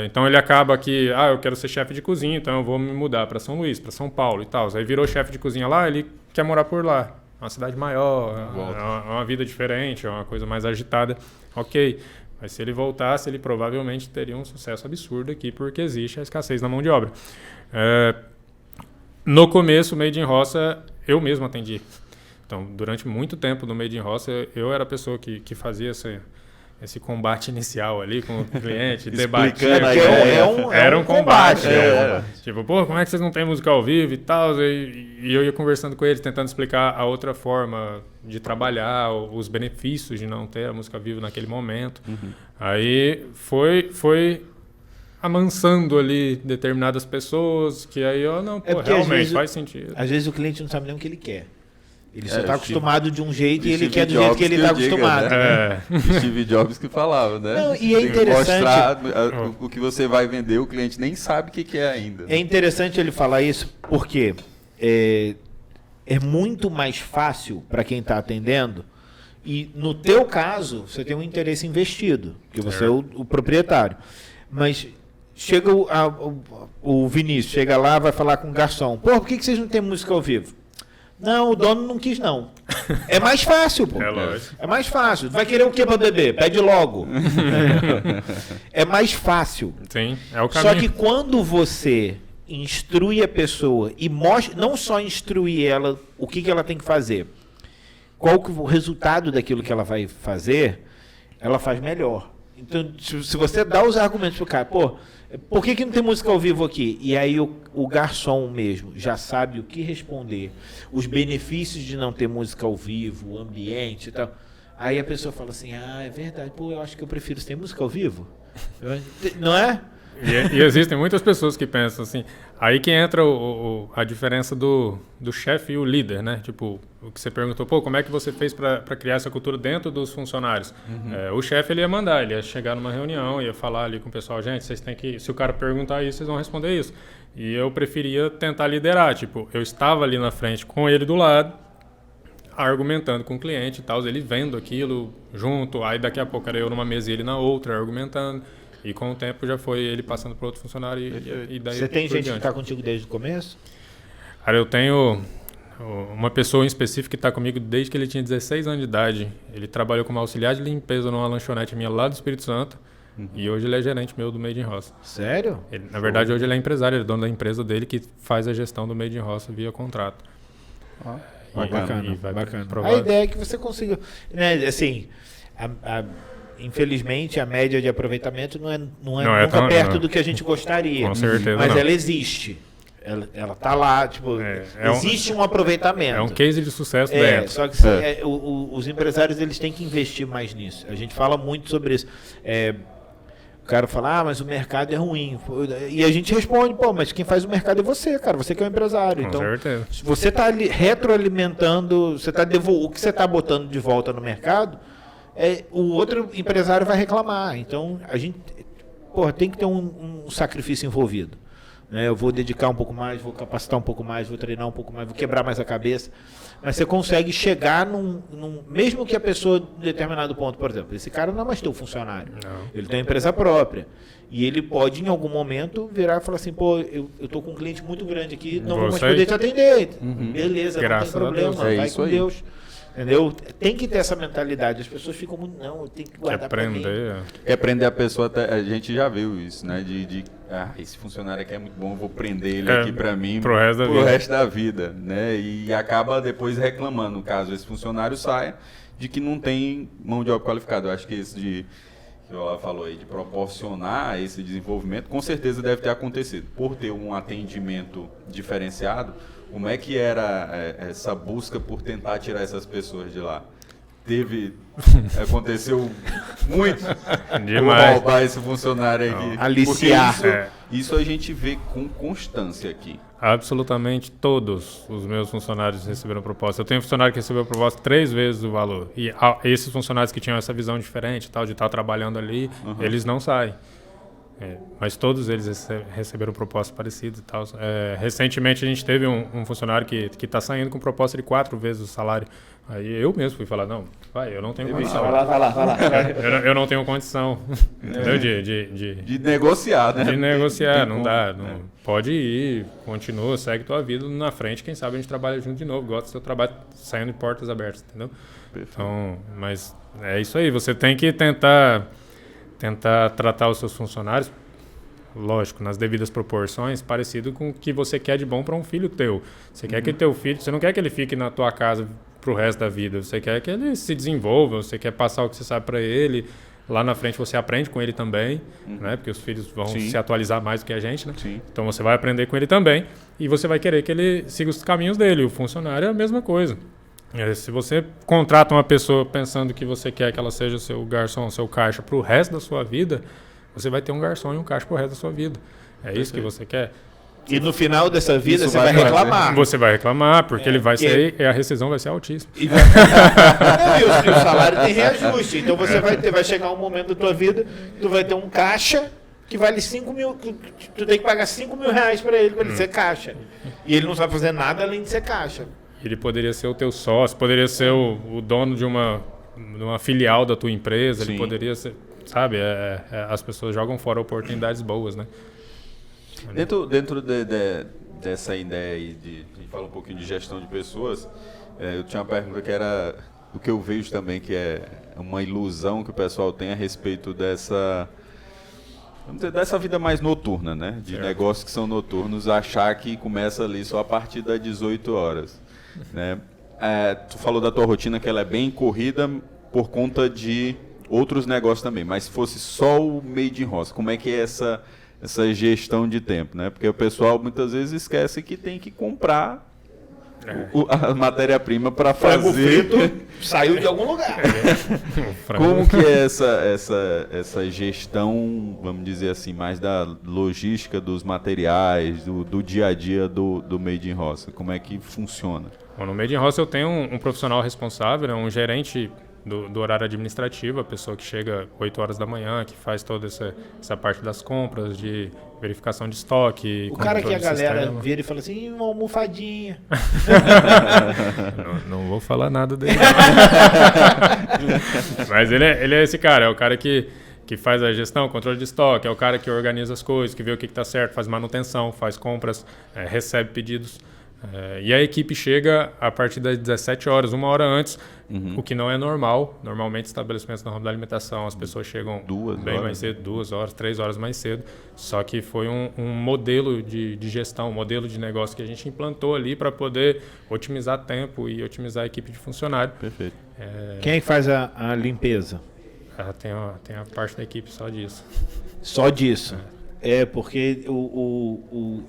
Então ele acaba que, eu quero ser chefe de cozinha, então eu vou me mudar para São Luís, para São Paulo e tal. Aí virou chefe de cozinha lá, ele quer morar por lá. É uma cidade maior, é uma vida diferente, é uma coisa mais agitada. Ok, mas se ele voltasse, ele provavelmente teria um sucesso absurdo aqui, porque existe a escassez na mão de obra. No começo, o Made in Roça, eu mesmo atendi. Então, durante muito tempo no Made in Roça, eu era a pessoa que fazia esse combate inicial ali com o cliente, debatia. Era um combate. Tipo, como é que vocês não têm música ao vivo e tal? E eu ia conversando com ele, tentando explicar a outra forma de trabalhar, os benefícios de não ter a música ao vivo naquele momento. Aí foi amansando ali determinadas pessoas, que aí realmente faz sentido. Às vezes o cliente não sabe nem o que ele quer. Ele só está acostumado de um jeito e ele quer do jeito que ele está acostumado. Né? Steve Jobs que falava, né? Não, e é interessante... Mostrar o que você vai vender, o cliente nem sabe o que é ainda. É interessante ele falar isso porque é muito mais fácil para quem está atendendo. E no teu caso, você tem um interesse investido, que você é o proprietário. Mas chega o Vinícius, chega lá, vai falar com o garçom. Pô, por que vocês não têm música ao vivo? Não, o dono não quis, não. É mais fácil, pô. É mais fácil. Vai querer o que para beber? Pede logo. É mais fácil. Sim, é o caminho. Só que quando você instrui a pessoa e mostra, não só instruir ela o que ela tem que fazer, qual que o resultado daquilo que ela vai fazer, ela faz melhor. Então, se você dá os argumentos pro cara, pô, por que não tem música ao vivo aqui? E aí o garçom mesmo já sabe o que responder, os benefícios de não ter música ao vivo, o ambiente e tal. Aí a pessoa fala assim, é verdade, pô, eu acho que eu prefiro ter música ao vivo. Não é? E existem muitas pessoas que pensam assim, aí que entra a diferença do chefe e o líder, né? Tipo, o que você perguntou, pô, como é que você fez para criar essa cultura dentro dos funcionários? O chefe, ele ia mandar, ele ia chegar numa reunião, ia falar ali com o pessoal, gente, vocês têm que, se o cara perguntar isso, vocês vão responder isso. E eu preferia tentar liderar, tipo, eu estava ali na frente com ele do lado, argumentando com o cliente e tal, ele vendo aquilo junto, aí daqui a pouco era eu numa mesa e ele na outra, argumentando. E com o tempo já foi ele passando para outro funcionário e daí. Você tem gente que está contigo desde o começo? Cara, eu tenho uma pessoa em específico que está comigo desde que ele tinha 16 anos de idade. Ele trabalhou como auxiliar de limpeza numa lanchonete minha lá do Espírito Santo. E hoje ele é gerente meu do Made in Roça. Sério? Na verdade, hoje ele é empresário, ele é dono da empresa dele que faz a gestão do Made in Roça via contrato. Bacana. A ideia é que você consiga, né, assim, infelizmente a média de aproveitamento não é nunca perto do que a gente gostaria. Com certeza. Mas ela existe. Ela tá lá, tipo, existe um aproveitamento. É um case de sucesso dentro. Só que os empresários eles têm que investir mais nisso. A gente fala muito sobre isso. O cara fala, mas o mercado é ruim. E a gente responde, mas quem faz o mercado é você, cara. Você que é o empresário. Então, certeza. Se você está retroalimentando, o que você está botando de volta no mercado, o outro empresário vai reclamar. Então, a gente tem que ter um sacrifício envolvido. Eu vou dedicar um pouco mais, vou capacitar um pouco mais, vou treinar um pouco mais, vou quebrar mais a cabeça. Mas você consegue chegar mesmo que a pessoa, em determinado ponto, por exemplo, esse cara não é mais teu funcionário. Não. Ele tem uma empresa própria. E ele pode, em algum momento, virar e falar assim, eu estou com um cliente muito grande aqui, não vou mais poder te atender. Beleza, graças não tem problema, vai com aí. Deus. Entendeu? Tem que ter essa mentalidade. As pessoas ficam muito, eu tenho que guardar para mim. Quer prender a pessoa, a gente já viu isso, né? Esse funcionário aqui é muito bom, eu vou prender ele aqui para mim pro resto da vida, né? E acaba depois reclamando, caso esse funcionário saia, de que não tem mão de obra qualificada. Eu acho que esse que ela falou aí, de proporcionar esse desenvolvimento, com certeza deve ter acontecido. Por ter um atendimento diferenciado, como é que era essa busca por tentar tirar essas pessoas de lá? Aconteceu muito demais. Roubar esse funcionário aqui. Aliciar. Isso a gente vê com constância aqui. Absolutamente todos os meus funcionários receberam proposta. Eu tenho funcionário que recebeu proposta 3 vezes o valor. E esses funcionários que tinham essa visão diferente, de estar trabalhando ali, eles não saem. Mas todos eles receberam propostas parecidas e tal. Recentemente a gente teve um funcionário que está saindo com proposta de 4 vezes o salário. Aí eu mesmo fui falar, eu não tenho condição. Vai lá. Eu não tenho condição, entendeu? De negociar, né? De negociar, não dá. Pode ir, continua, segue tua vida na frente, quem sabe a gente trabalha junto de novo, gosta do seu trabalho saindo de portas abertas, entendeu? Perfeito. Então, mas é isso aí, você tem que tentar tratar os seus funcionários, lógico, nas devidas proporções, parecido com o que você quer de bom para um filho teu. Você quer que teu filho, você não quer que ele fique na tua casa pro resto da vida, você quer que ele se desenvolva, você quer passar o que você sabe para ele, lá na frente você aprende com ele também, né? Porque os filhos vão se atualizar mais do que a gente, né? Sim. Então você vai aprender com ele também e você vai querer que ele siga os caminhos dele. O funcionário é a mesma coisa. Se você contrata uma pessoa pensando que você quer que ela seja seu garçom, seu caixa pro resto da sua vida, você vai ter um garçom e um caixa pro resto da sua vida. É isso que você quer? E no final dessa vida você vai reclamar. Você vai reclamar, porque ele vai sair e a rescisão vai ser altíssima. E o salário tem reajuste. Então você vai chegar um momento da tua vida, tu vai ter um caixa que vale 5 mil, tu tem que pagar 5 mil reais para ele ser caixa. E ele não sabe fazer nada além de ser caixa. Ele poderia ser o teu sócio, poderia ser o dono de uma filial da tua empresa, Sim. ele poderia ser, sabe, as pessoas jogam fora oportunidades boas, né? Dentro dessa ideia aí de falar um pouquinho de gestão de pessoas, eu tinha uma pergunta que era o que eu vejo também, que é uma ilusão que o pessoal tem a respeito dessa vida mais noturna, né? De negócios que são noturnos, achar que começa ali só a partir das 18 horas, né? Tu falou da tua rotina que ela é bem corrida por conta de outros negócios também, mas se fosse só o Made in Roça, como é que é essa gestão de tempo, né? Porque o pessoal muitas vezes esquece que tem que comprar a matéria-prima para Frango fazer. frito saiu de algum lugar. Como que é essa gestão, vamos dizer assim, mais da logística dos materiais, do dia a dia do Made in Roça? Como é que funciona? Bom, no Made in Roça eu tenho um profissional responsável, né, um gerente do horário administrativo, a pessoa que chega 8 horas da manhã, que faz toda essa parte das compras, de verificação de estoque. O cara que a galera sistema. vira e fala assim, uma almofadinha. não vou falar nada dele. Mas ele é esse cara, é o cara que faz a gestão, controle de estoque, é o cara que organiza as coisas, que vê o que está certo, faz manutenção, faz compras, recebe pedidos. E a equipe chega a partir das 17 horas, 1 hora antes, o que não é normal. Normalmente, estabelecimentos no ramo da alimentação, as pessoas chegam mais cedo, 2 horas, 3 horas mais cedo. Só que foi um modelo de gestão, um modelo de negócio que a gente implantou ali para poder otimizar tempo e otimizar a equipe de funcionário. Perfeito. Quem é que faz a limpeza? Tem a parte da equipe só disso. Só disso? Porque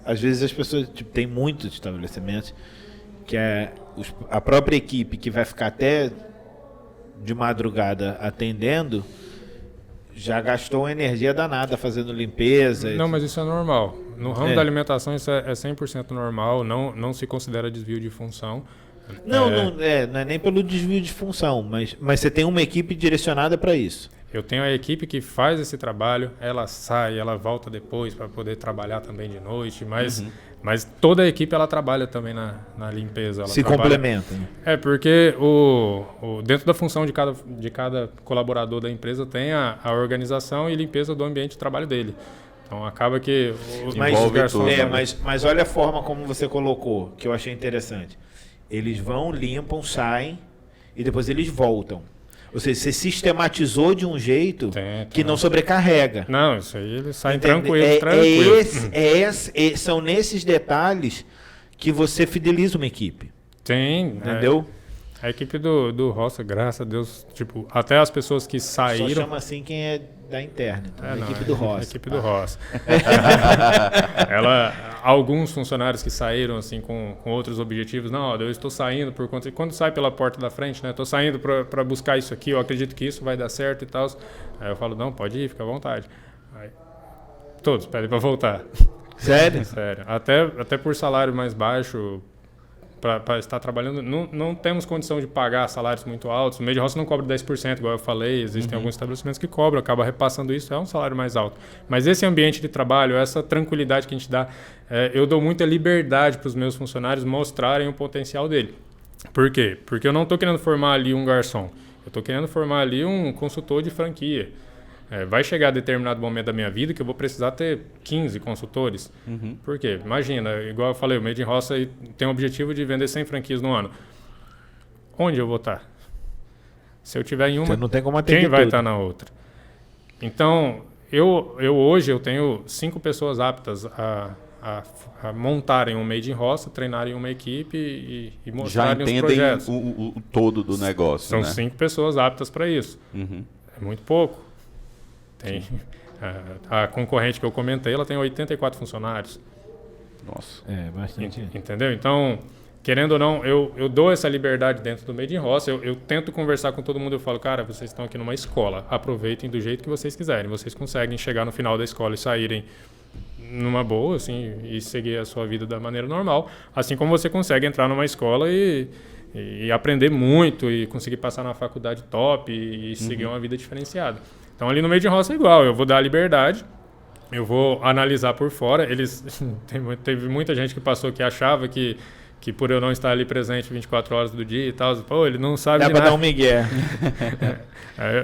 às vezes as pessoas, tem muitos estabelecimentos que a própria equipe que vai ficar até de madrugada atendendo já gastou uma energia danada fazando limpeza. Não, mas isso é normal. No ramo da alimentação isso é 100% normal, não se considera desvio de função. Não é nem pelo desvio de função, mas você tem uma equipe direcionada para isso. Eu tenho a equipe que faz esse trabalho, ela sai, ela volta depois para poder trabalhar também de noite, mas toda a equipe ela trabalha também na limpeza. Ela se complementa. Né? Porque dentro da função de cada colaborador da empresa tem a organização e limpeza do ambiente de trabalho dele. Então acaba que envolve garçons. Mas olha a forma como você colocou, que eu achei interessante. Eles vão, limpam, saem e depois eles voltam. Ou seja, você sistematizou de um jeito que não sobrecarrega. Não, isso aí eles saem tranquilo. São nesses detalhes que você fideliza uma equipe. Tem. Entendeu? A equipe do Roça, graças a Deus, até as pessoas que saíram... Só chama assim quem é da interna. Então, a equipe do Roça. A equipe do Roça. Alguns funcionários que saíram assim com outros objetivos, não, eu estou saindo por conta... Quando sai pela porta da frente, né? Estou saindo para buscar isso aqui, eu acredito que isso vai dar certo e tal. Aí eu falo, não, pode ir, fica à vontade. Aí, todos pedem para voltar. Sério? Sério. Até por salário mais baixo... Para estar trabalhando, não temos condição de pagar salários muito altos. O Made in Roça não cobra 10%, igual eu falei. Existem alguns estabelecimentos que cobram, acaba repassando isso, é um salário mais alto. Mas esse ambiente de trabalho, essa tranquilidade que a gente dá, eu dou muita liberdade para os meus funcionários mostrarem o potencial dele. Por quê? Porque eu não estou querendo formar ali um garçom. Eu estou querendo formar ali um consultor de franquia. Vai chegar determinado momento da minha vida que eu vou precisar ter 15 consultores. Por quê? Imagina, igual eu falei, o Made in Roça tem o objetivo de vender 100 franquias no ano. Onde eu vou estar? Se eu tiver em uma, você não tem como atender quem vai tudo. estar na outra? Então, hoje eu tenho 5 pessoas aptas a montarem um Made in Roça, treinarem uma equipe e mostrarem os projetos. Já entendem o todo do negócio, São né? 5 pessoas aptas para isso. É muito pouco. Tem a concorrente que eu comentei, ela tem 84 funcionários. Nossa. Bastante. Entendeu? Então, querendo ou não, eu dou essa liberdade dentro do Made in Roça. Eu tento conversar com todo mundo. Eu falo, cara, vocês estão aqui numa escola. Aproveitem do jeito que vocês quiserem. Vocês conseguem chegar no final da escola e saírem numa boa, assim, e seguir a sua vida da maneira normal. Assim como você consegue entrar numa escola e aprender muito e conseguir passar na faculdade top e seguir uma vida diferenciada. Então, ali no Made in Roça é igual. Eu vou dar a liberdade eu vou analisar por fora. Teve muita gente que passou que achava que por eu não estar ali presente 24 horas do dia e tal, pô, ele não sabe de nada. Dá pra dar um migué.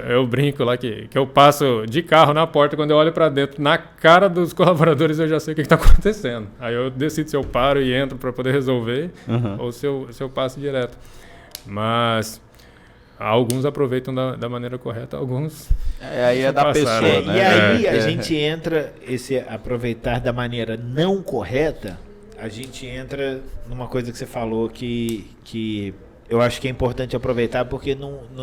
Eu brinco lá que eu passo de carro na porta, quando eu olho pra dentro, na cara dos colaboradores, eu já sei o que tá acontecendo. Aí eu decido se eu paro e entro pra poder resolver, ou se eu passo direto. Mas alguns aproveitam da maneira correta, alguns... aí é da pessoa, né? E aí a gente entra, esse aproveitar da maneira não correta, a gente entra numa coisa que você falou que eu acho que é importante aproveitar, porque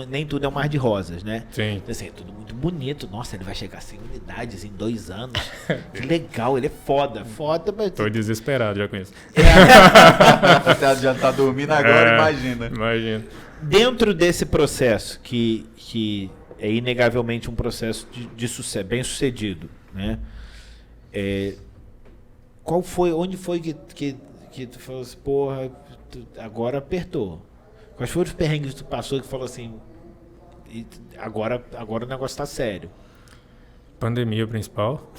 nem tudo é um mar de rosas, né? Sim. Assim, é tudo muito bonito. Nossa, ele vai chegar a 100 unidades em 2 anos. Que legal, ele é foda, mas... Tô desesperado já com isso. Já tá dormindo agora, imagina. Imagina. Dentro desse processo, que é inegavelmente um processo de sucesso, bem sucedido, né? Onde foi que tu falou assim, porra, agora apertou? Quais foram os perrengues que tu passou que falou assim, agora o negócio tá sério? Pandemia principal.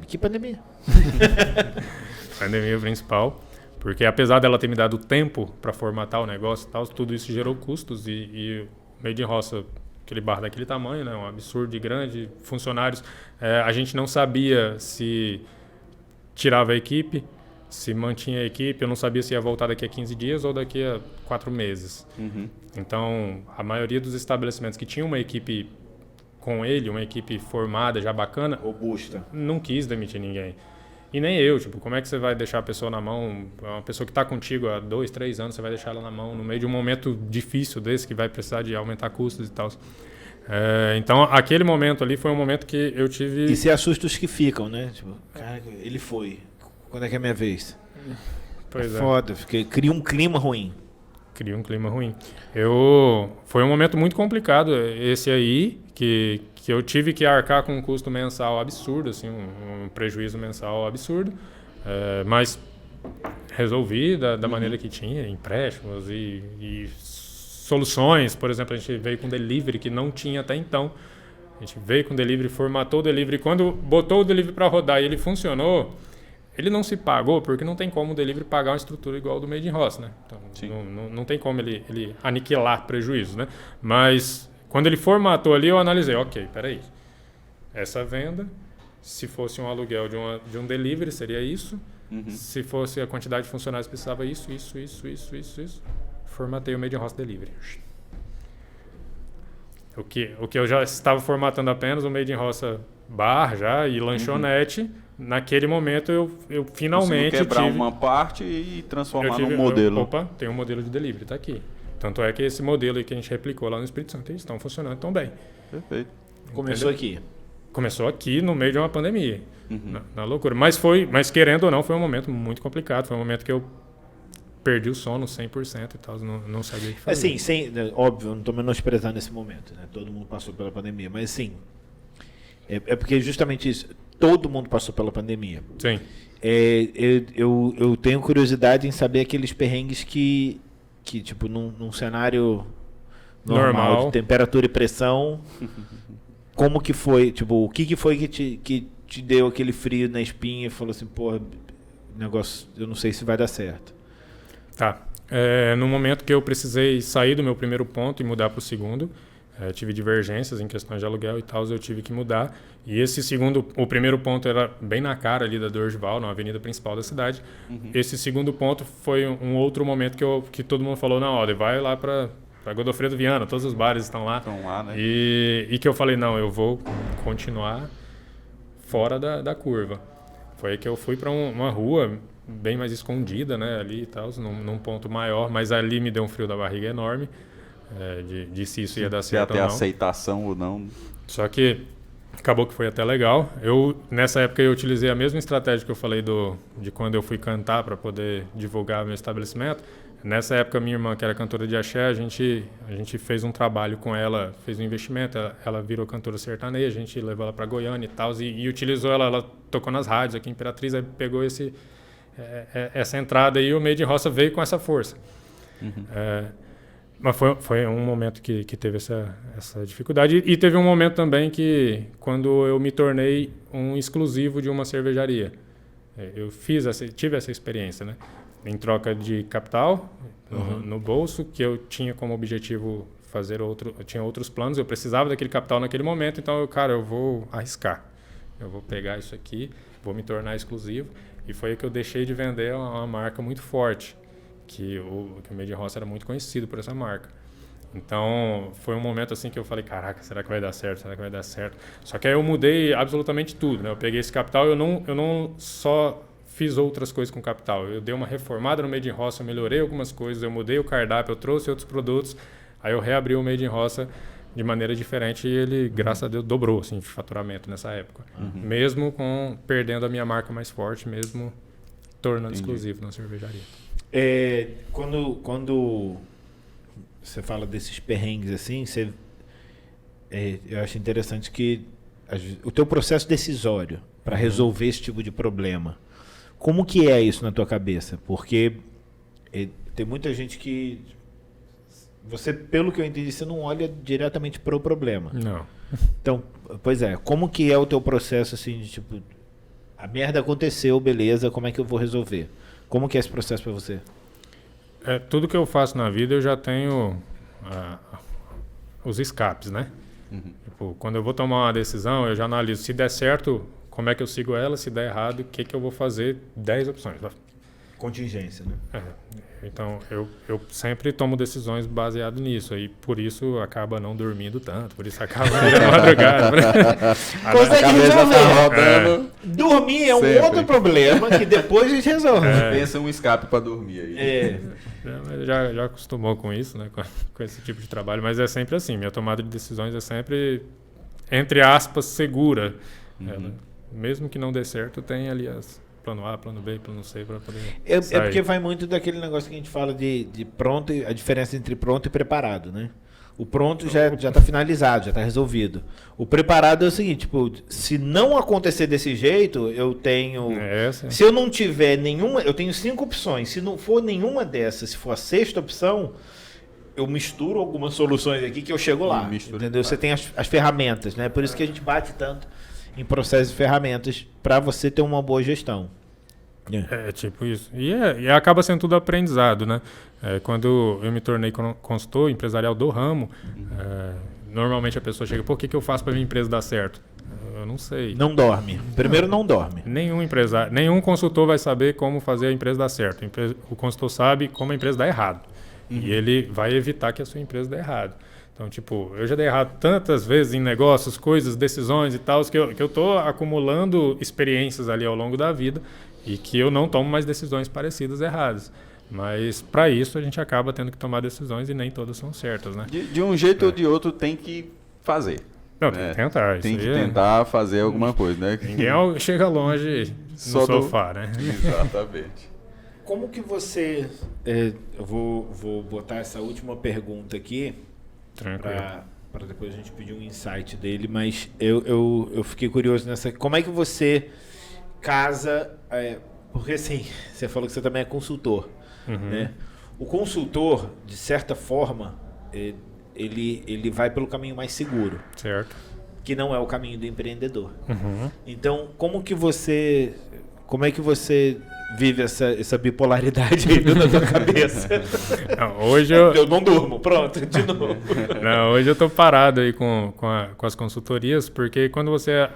Que pandemia? Pandemia principal. Porque apesar dela ter me dado tempo para formatar o negócio e tal, tudo isso gerou custos e o Made in Roça, aquele bar daquele tamanho, né, um absurdo de grande, funcionários, a gente não sabia se tirava a equipe, se mantinha a equipe, eu não sabia se ia voltar daqui a 15 dias ou daqui a 4 meses. Então, a maioria dos estabelecimentos que tinham uma equipe com ele, uma equipe formada, já bacana, robusta, não quis demitir ninguém. E nem eu, tipo, como é que você vai deixar a pessoa na mão, uma pessoa que está contigo há 2, 3 anos, você vai deixar ela na mão no meio de um momento difícil desse, que vai precisar de aumentar custos e tal. Então, aquele momento ali foi um momento que eu tive... E se assusta os que ficam, né? Tipo, cara, ele foi. Quando é que é a minha vez? Pois é. Foda, cria um clima ruim. Cria um clima ruim. Foi um momento muito complicado esse aí, que eu tive que arcar com um custo mensal absurdo, assim, um prejuízo mensal absurdo, mas resolvi da maneira que tinha, empréstimos e soluções. Por exemplo, a gente veio com delivery que não tinha até então. A gente veio com delivery, formatou o delivery. Quando botou o delivery para rodar e ele funcionou, ele não se pagou, porque não tem como o delivery pagar uma estrutura igual ao do Made in Roça, né? Então, não tem como ele aniquilar prejuízos, né? Mas quando ele formatou ali, eu analisei, ok, peraí, essa venda, se fosse um aluguel de um delivery, seria isso. Se fosse a quantidade de funcionários, precisava isso. Formatei o Made in Roça Delivery. O que eu já estava formatando apenas o Made in Roça Bar já e lanchonete, naquele momento eu finalmente quebrar uma parte e transformar num modelo. Opa, tem um modelo de delivery, tá aqui. Tanto é que esse modelo aí que a gente replicou lá no Espírito Santo, eles estão funcionando tão bem. Perfeito. Começou aqui. Começou aqui no meio de uma pandemia, na loucura. Mas querendo ou não, foi um momento muito complicado. Foi um momento que eu perdi o sono 100% e tal, não sabia o que fazer. Assim, óbvio, não estou menosprezando esse momento, né? Todo mundo passou pela pandemia, mas assim, é porque justamente isso, todo mundo passou pela pandemia. Sim. Eu tenho curiosidade em saber aqueles perrengues que tipo, num cenário normal de temperatura e pressão, como que foi, tipo, o que foi que te deu aquele frio na espinha e falou assim, porra, negócio, eu não sei se vai dar certo. Tá. No momento que eu precisei sair do meu primeiro ponto e mudar para o segundo, tive divergências em questões de aluguel e tal, eu tive que mudar. E o primeiro ponto era bem na cara ali da Dorival, na avenida principal da cidade. Esse segundo ponto foi um outro momento que todo mundo falou, não, olha, vai lá para Godofredo Viana, todos os bares estão lá. Estão lá, né? E que eu falei, não, eu vou continuar fora da curva. Foi aí que eu fui para uma rua bem mais escondida, né, ali e tal, num ponto maior, mas ali me deu um frio da barriga enorme, de se isso ia dar certo ou não. Se até aceitação ou não. Só que acabou que foi até legal. Nessa época eu utilizei a mesma estratégia que eu falei de quando eu fui cantar para poder divulgar meu estabelecimento. Nessa época minha irmã, que era cantora de axé, a gente fez um trabalho com ela, fez um investimento, ela virou cantora sertaneja, a gente levou ela para Goiânia e tal, e utilizou ela tocou nas rádios aqui em Imperatriz, aí pegou essa entrada e o Made in Roça veio com essa força. Mas foi um momento que teve essa dificuldade. E teve um momento também que, quando eu me tornei um exclusivo de uma cervejaria. Eu tive essa experiência, né? Em troca de capital no bolso, que eu tinha como objetivo fazer eu tinha outros planos, eu precisava daquele capital naquele momento, então eu vou arriscar. Eu vou pegar isso aqui, vou me tornar exclusivo. E foi aí que eu deixei de vender uma marca muito forte, que o Made in Roça era muito conhecido por essa marca. Então, foi um momento assim que eu falei, caraca, será que vai dar certo? Será que vai dar certo? Só que aí eu mudei absolutamente tudo, né? Eu peguei esse capital, eu não só fiz outras coisas com o capital. Eu dei uma reformada no Made in Roça, eu melhorei algumas coisas, eu mudei o cardápio, eu trouxe outros produtos. Aí eu reabri o Made in Roça de maneira diferente e ele, graças a Deus, dobrou assim, de faturamento nessa época. Mesmo perdendo a minha marca mais forte, mesmo tornando exclusivo na cervejaria. Quando você fala desses perrengues assim, eu acho interessante que o teu processo decisório para resolver esse tipo de problema, como que é isso na tua cabeça? Porque tem muita gente que você, pelo que eu entendi, você não olha diretamente para o problema. Não. Então, pois é, como que é o teu processo assim de tipo, a merda aconteceu, beleza, como é que eu vou resolver? Como que é esse processo para você? Tudo que eu faço na vida eu já tenho os escapes, né? Tipo, quando eu vou tomar uma decisão, eu já analiso se der certo, como é que eu sigo ela, se der errado, o que eu vou fazer, 10 opções. Contingência, né? Então, eu sempre tomo decisões baseadas nisso, aí por isso acaba não dormindo tanto, por isso acaba na madrugada. Consegue resolver. Tá rodando. Dormir é um Sempre. outro problema que depois a gente resolve. Pensa um escape para dormir aí. Já acostumou com isso, né? Com esse tipo de trabalho, mas é sempre assim, minha tomada de decisões é sempre, entre aspas, segura. Mesmo que não dê certo, tem ali plano A, plano B, plano C para poder sair. É porque vai muito daquele negócio que a gente fala de pronto, a diferença entre pronto e preparado, né? O pronto já está finalizado, já está resolvido. O preparado é o seguinte, tipo, se não acontecer desse jeito, eu tenho... Se eu não tiver nenhuma... Eu tenho 5 opções. Se não for nenhuma dessas, se for a 6ª opção, eu misturo algumas soluções aqui que eu chego lá. Entendeu? Você tem as ferramentas, né? Por isso que a gente bate tanto em processos e ferramentas para você ter uma boa gestão. É tipo isso. E acaba sendo tudo aprendizado, né? Quando eu me tornei consultor empresarial do ramo, normalmente a pessoa chega, que eu faço para minha empresa dar certo? Eu não sei. Não dorme. Primeiro não dorme. Nenhum consultor vai saber como fazer a empresa dar certo. O consultor sabe como a empresa dá errado. E ele vai evitar que a sua empresa dê errado. Então, tipo, eu já dei errado tantas vezes em negócios, coisas, decisões e tal, que eu tô acumulando experiências ali ao longo da vida e que eu não tomo mais decisões parecidas erradas. Mas, para isso, a gente acaba tendo que tomar decisões e nem todas são certas, né? De um jeito ou de outro, tem que fazer. Não, tem que tentar. Tem que tentar fazer alguma coisa, né? Ninguém chega longe no sofá, né? Exatamente. Como que você... eu vou botar essa última pergunta aqui para depois a gente pedir um insight dele, mas eu fiquei curioso nessa... Como é que você casa... porque assim, você falou que você também é consultor, né? O consultor, de certa forma, ele vai pelo caminho mais seguro. Certo. Que não é o caminho do empreendedor. Então, como é que você vive essa bipolaridade aí na tua cabeça? Não, hoje eu não durmo, pronto, de novo. Não, hoje eu tô parado aí com as consultorias, porque quando você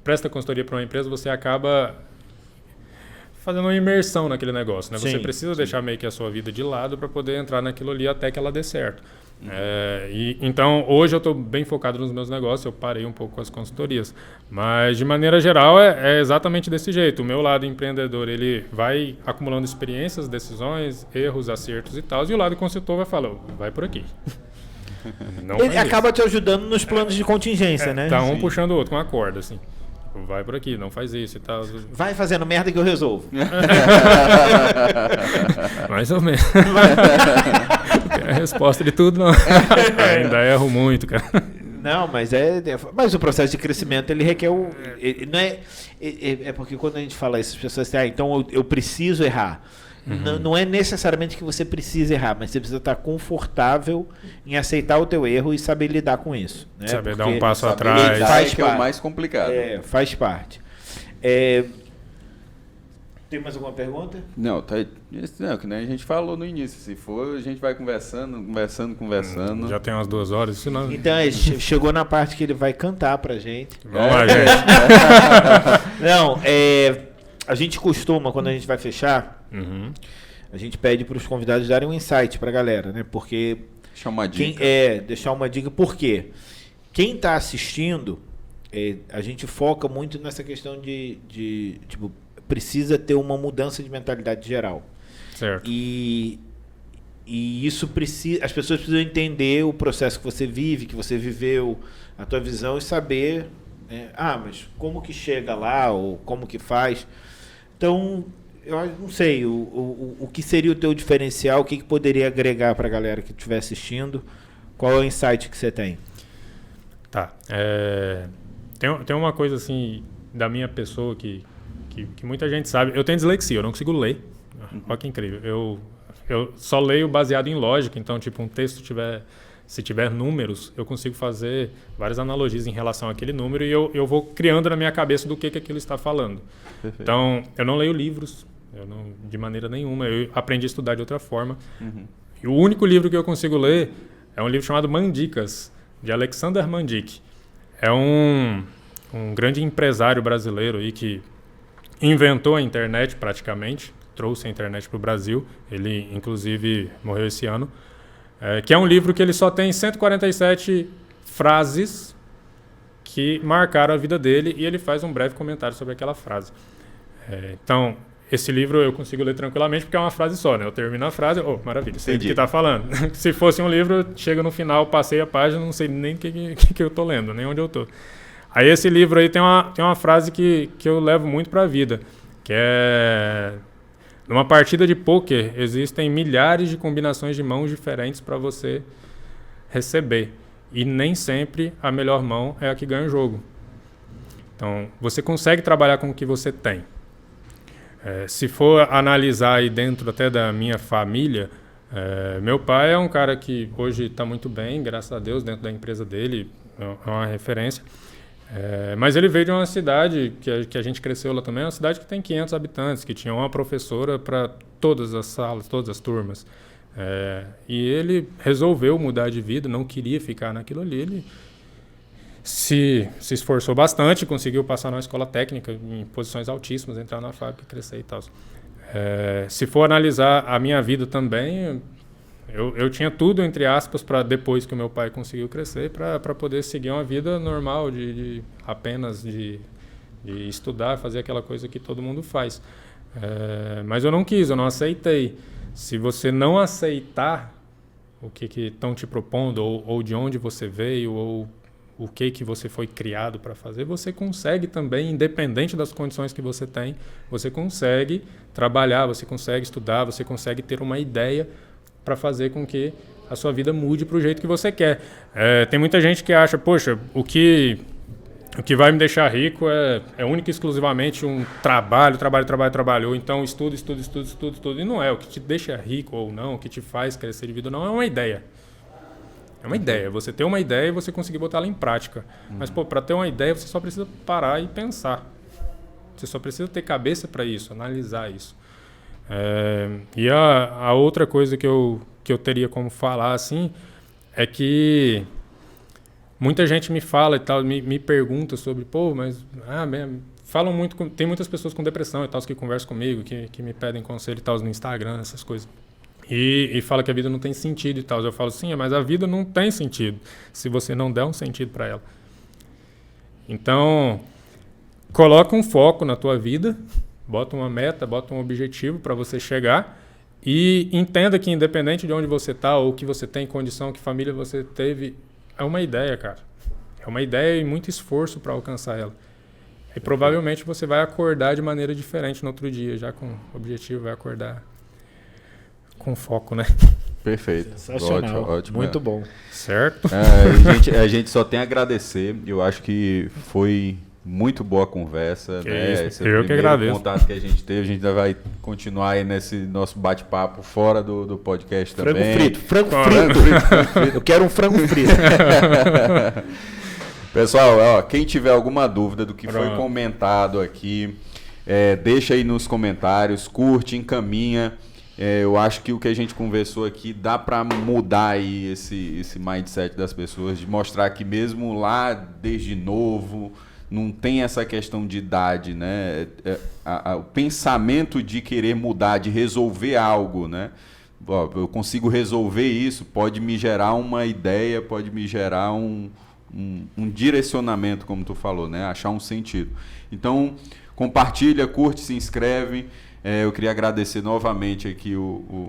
presta consultoria para uma empresa, você acaba fazendo uma imersão naquele negócio, né? Você precisa deixar meio que a sua vida de lado para poder entrar naquilo ali até que ela dê certo. Então, hoje eu estou bem focado nos meus negócios, eu parei um pouco com as consultorias. Mas, de maneira geral, é exatamente desse jeito. O meu lado empreendedor, ele vai acumulando experiências, decisões, erros, acertos e tal. E o lado consultor vai falar, vai por aqui. Ele acaba te ajudando nos planos de contingência, né? Tá um puxando o outro com a corda, assim. Vai por aqui, não faz isso e tal. Vai fazendo merda que eu resolvo. Mais ou menos. É a resposta de tudo, não. Ainda erro muito, cara. Não, mas mas o processo de crescimento, ele requer não é porque quando a gente fala isso, as pessoas dizem, então eu preciso errar. Não é necessariamente que você precisa errar, mas você precisa estar confortável em aceitar o teu erro e saber lidar com isso. Né? Saber Porque dar um passo saber atrás. lidar Faz que é parte. o mais complicado. Faz parte. Tem mais alguma pergunta? Não, que nem a gente falou no início. Se for, a gente vai conversando. Já tem umas 2 horas, isso não. Então, chegou na parte que ele vai cantar pra gente. Vamos lá, gente. Não, a gente costuma, quando a gente vai fechar, Uhum. a gente pede para os convidados darem um insight pra galera, né? Porque Deixa uma dica. deixar uma dica. Por quê? Quem está assistindo, a gente foca muito nessa questão de tipo, precisa ter uma mudança de mentalidade geral. Certo. E isso precisa, as pessoas precisam entender o processo que você vive, que você viveu, a tua visão e saber, mas como que chega lá ou como que faz. Então, eu não sei, o que seria o teu diferencial, o que poderia agregar para a galera que estiver assistindo, qual é o insight que você tem? Tá. Tem uma coisa assim da minha pessoa que muita gente sabe. Eu tenho dislexia, eu não consigo ler. Olha que incrível. Eu só leio baseado em lógica, então tipo um texto se tiver números, eu consigo fazer várias analogias em relação àquele número e eu vou criando na minha cabeça do que aquilo está falando. Perfeito. Então, eu não leio livros, de maneira nenhuma. Eu aprendi a estudar de outra forma. E o único livro que eu consigo ler é um livro chamado Mandicas, de Alexander Mandic. É um grande empresário brasileiro aí que inventou a internet praticamente, trouxe a internet para o Brasil. Ele, inclusive, morreu esse ano. Que é um livro que ele só tem 147 frases que marcaram a vida dele e ele faz um breve comentário sobre aquela frase. Então, esse livro eu consigo ler tranquilamente porque é uma frase só, né? Eu termino a frase, maravilha, sei do que está falando. Se fosse um livro, chega no final, passei a página, não sei nem o que eu estou lendo, nem onde eu estou. Aí esse livro aí tem uma frase que eu levo muito para a vida, que é... Numa partida de pôquer, existem milhares de combinações de mãos diferentes para você receber. E nem sempre a melhor mão é a que ganha o jogo. Então, você consegue trabalhar com o que você tem. Se for analisar aí dentro até da minha família, meu pai é um cara que hoje está muito bem, graças a Deus, dentro da empresa dele, é uma referência. Mas ele veio de uma cidade que a gente cresceu lá também, uma cidade que tem 500 habitantes, que tinha uma professora para todas as salas, todas as turmas. E ele resolveu mudar de vida, não queria ficar naquilo ali. Ele se esforçou bastante, conseguiu passar na escola técnica em posições altíssimas, entrar na fábrica, crescer e tal. Se for analisar a minha vida também... Eu tinha tudo, entre aspas, para depois que o meu pai conseguiu crescer, para poder seguir uma vida normal, apenas de estudar, fazer aquela coisa que todo mundo faz. Mas eu não quis, eu não aceitei. Se você não aceitar o que estão te propondo, ou de onde você veio, ou o que você foi criado para fazer, você consegue também, independente das condições que você tem, você consegue trabalhar, você consegue estudar, você consegue ter uma ideia para fazer com que a sua vida mude para o jeito que você quer. Tem muita gente que acha, poxa, o que vai me deixar rico é único e exclusivamente um trabalho, ou então estudo. E não é. O que te deixa rico ou não, o que te faz crescer de vida ou não, é uma ideia. É uma ideia. Você ter uma ideia e você conseguir botar ela em prática. Mas, para ter uma ideia, você só precisa parar e pensar. Você só precisa ter cabeça para isso, analisar isso. E a outra coisa que eu teria como falar assim é que muita gente me fala e tal, me pergunta sobre, falam muito, tem muitas pessoas com depressão e tal que conversam comigo, que me pedem conselho e tal no Instagram, essas coisas. E fala que a vida não tem sentido e tal. Eu falo, sim, mas a vida não tem sentido se você não der um sentido para ela. Então, coloca um foco na tua vida, bota uma meta, bota um objetivo para você chegar e entenda que independente de onde você está ou que você tem condição, que família você teve, é uma ideia, cara. É uma ideia e muito esforço para alcançar ela. E provavelmente você vai acordar de maneira diferente no outro dia, já com objetivo, vai acordar com foco, né? Perfeito. Sensacional. Ótimo. Muito bom. Certo? A gente só tem a agradecer. Eu acho que foi Muito boa conversa, né? Esse eu que agradeço. Contato que a gente teve, a gente ainda vai continuar aí nesse nosso bate-papo fora do podcast também. Frango frito. Eu quero um frango frito. Pessoal, ó, quem tiver alguma dúvida do que foi comentado aqui, deixa aí nos comentários, curte, encaminha. Eu acho que o que a gente conversou aqui dá para mudar aí esse mindset das pessoas, de mostrar que mesmo lá desde novo não tem essa questão de idade, né? O pensamento de querer mudar, de resolver algo, né? Eu consigo resolver isso, pode me gerar uma ideia, pode me gerar um direcionamento, como tu falou, né? Achar um sentido. Então, compartilha, curte, se inscreve. Eu queria agradecer novamente aqui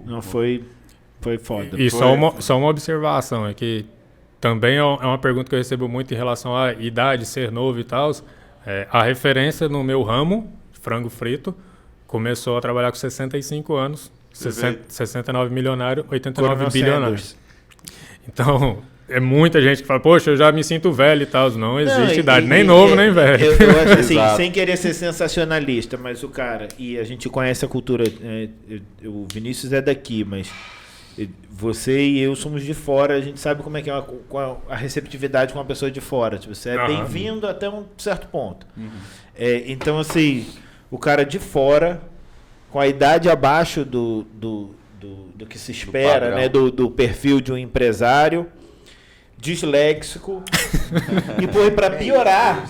Não, foi foda. E só uma observação, é que também é uma pergunta que eu recebo muito em relação à idade, ser novo e tal. A referência no meu ramo, frango frito, começou a trabalhar com 65 anos, 69 milionário, 89 bilionário. Então, é muita gente que fala, poxa, eu já me sinto velho e tal. Não existe idade, nem novo, nem velho. Eu acho assim, sem querer ser sensacionalista, mas o cara, e a gente conhece a cultura, o Vinícius é daqui, mas você e eu somos de fora, a gente sabe como é que é a receptividade com uma pessoa de fora. Tipo, você é bem-vindo até um certo ponto. Então, assim, o cara de fora, com a idade abaixo do que se espera, né, do perfil de um empresário, disléxico, e pra piorar,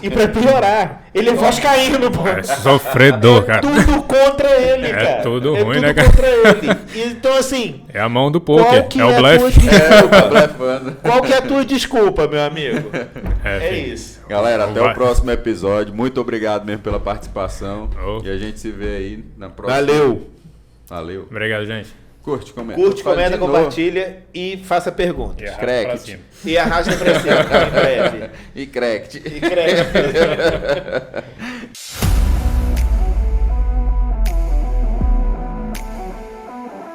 ele é vascaíno, pô. É sofredor, cara. Tudo contra ele, cara. É tudo ruim, né, cara? Contra ele. Então, assim... É a mão do poker, é o blefe. Qual que é a tua desculpa, meu amigo? É isso. Galera, até o próximo episódio. Muito obrigado mesmo pela participação. E a gente se vê aí na próxima. Valeu. Obrigado, gente. Curte, comenta. Compartilha e faça perguntas. E arrasta pra cima, cara, em breve. E cracked.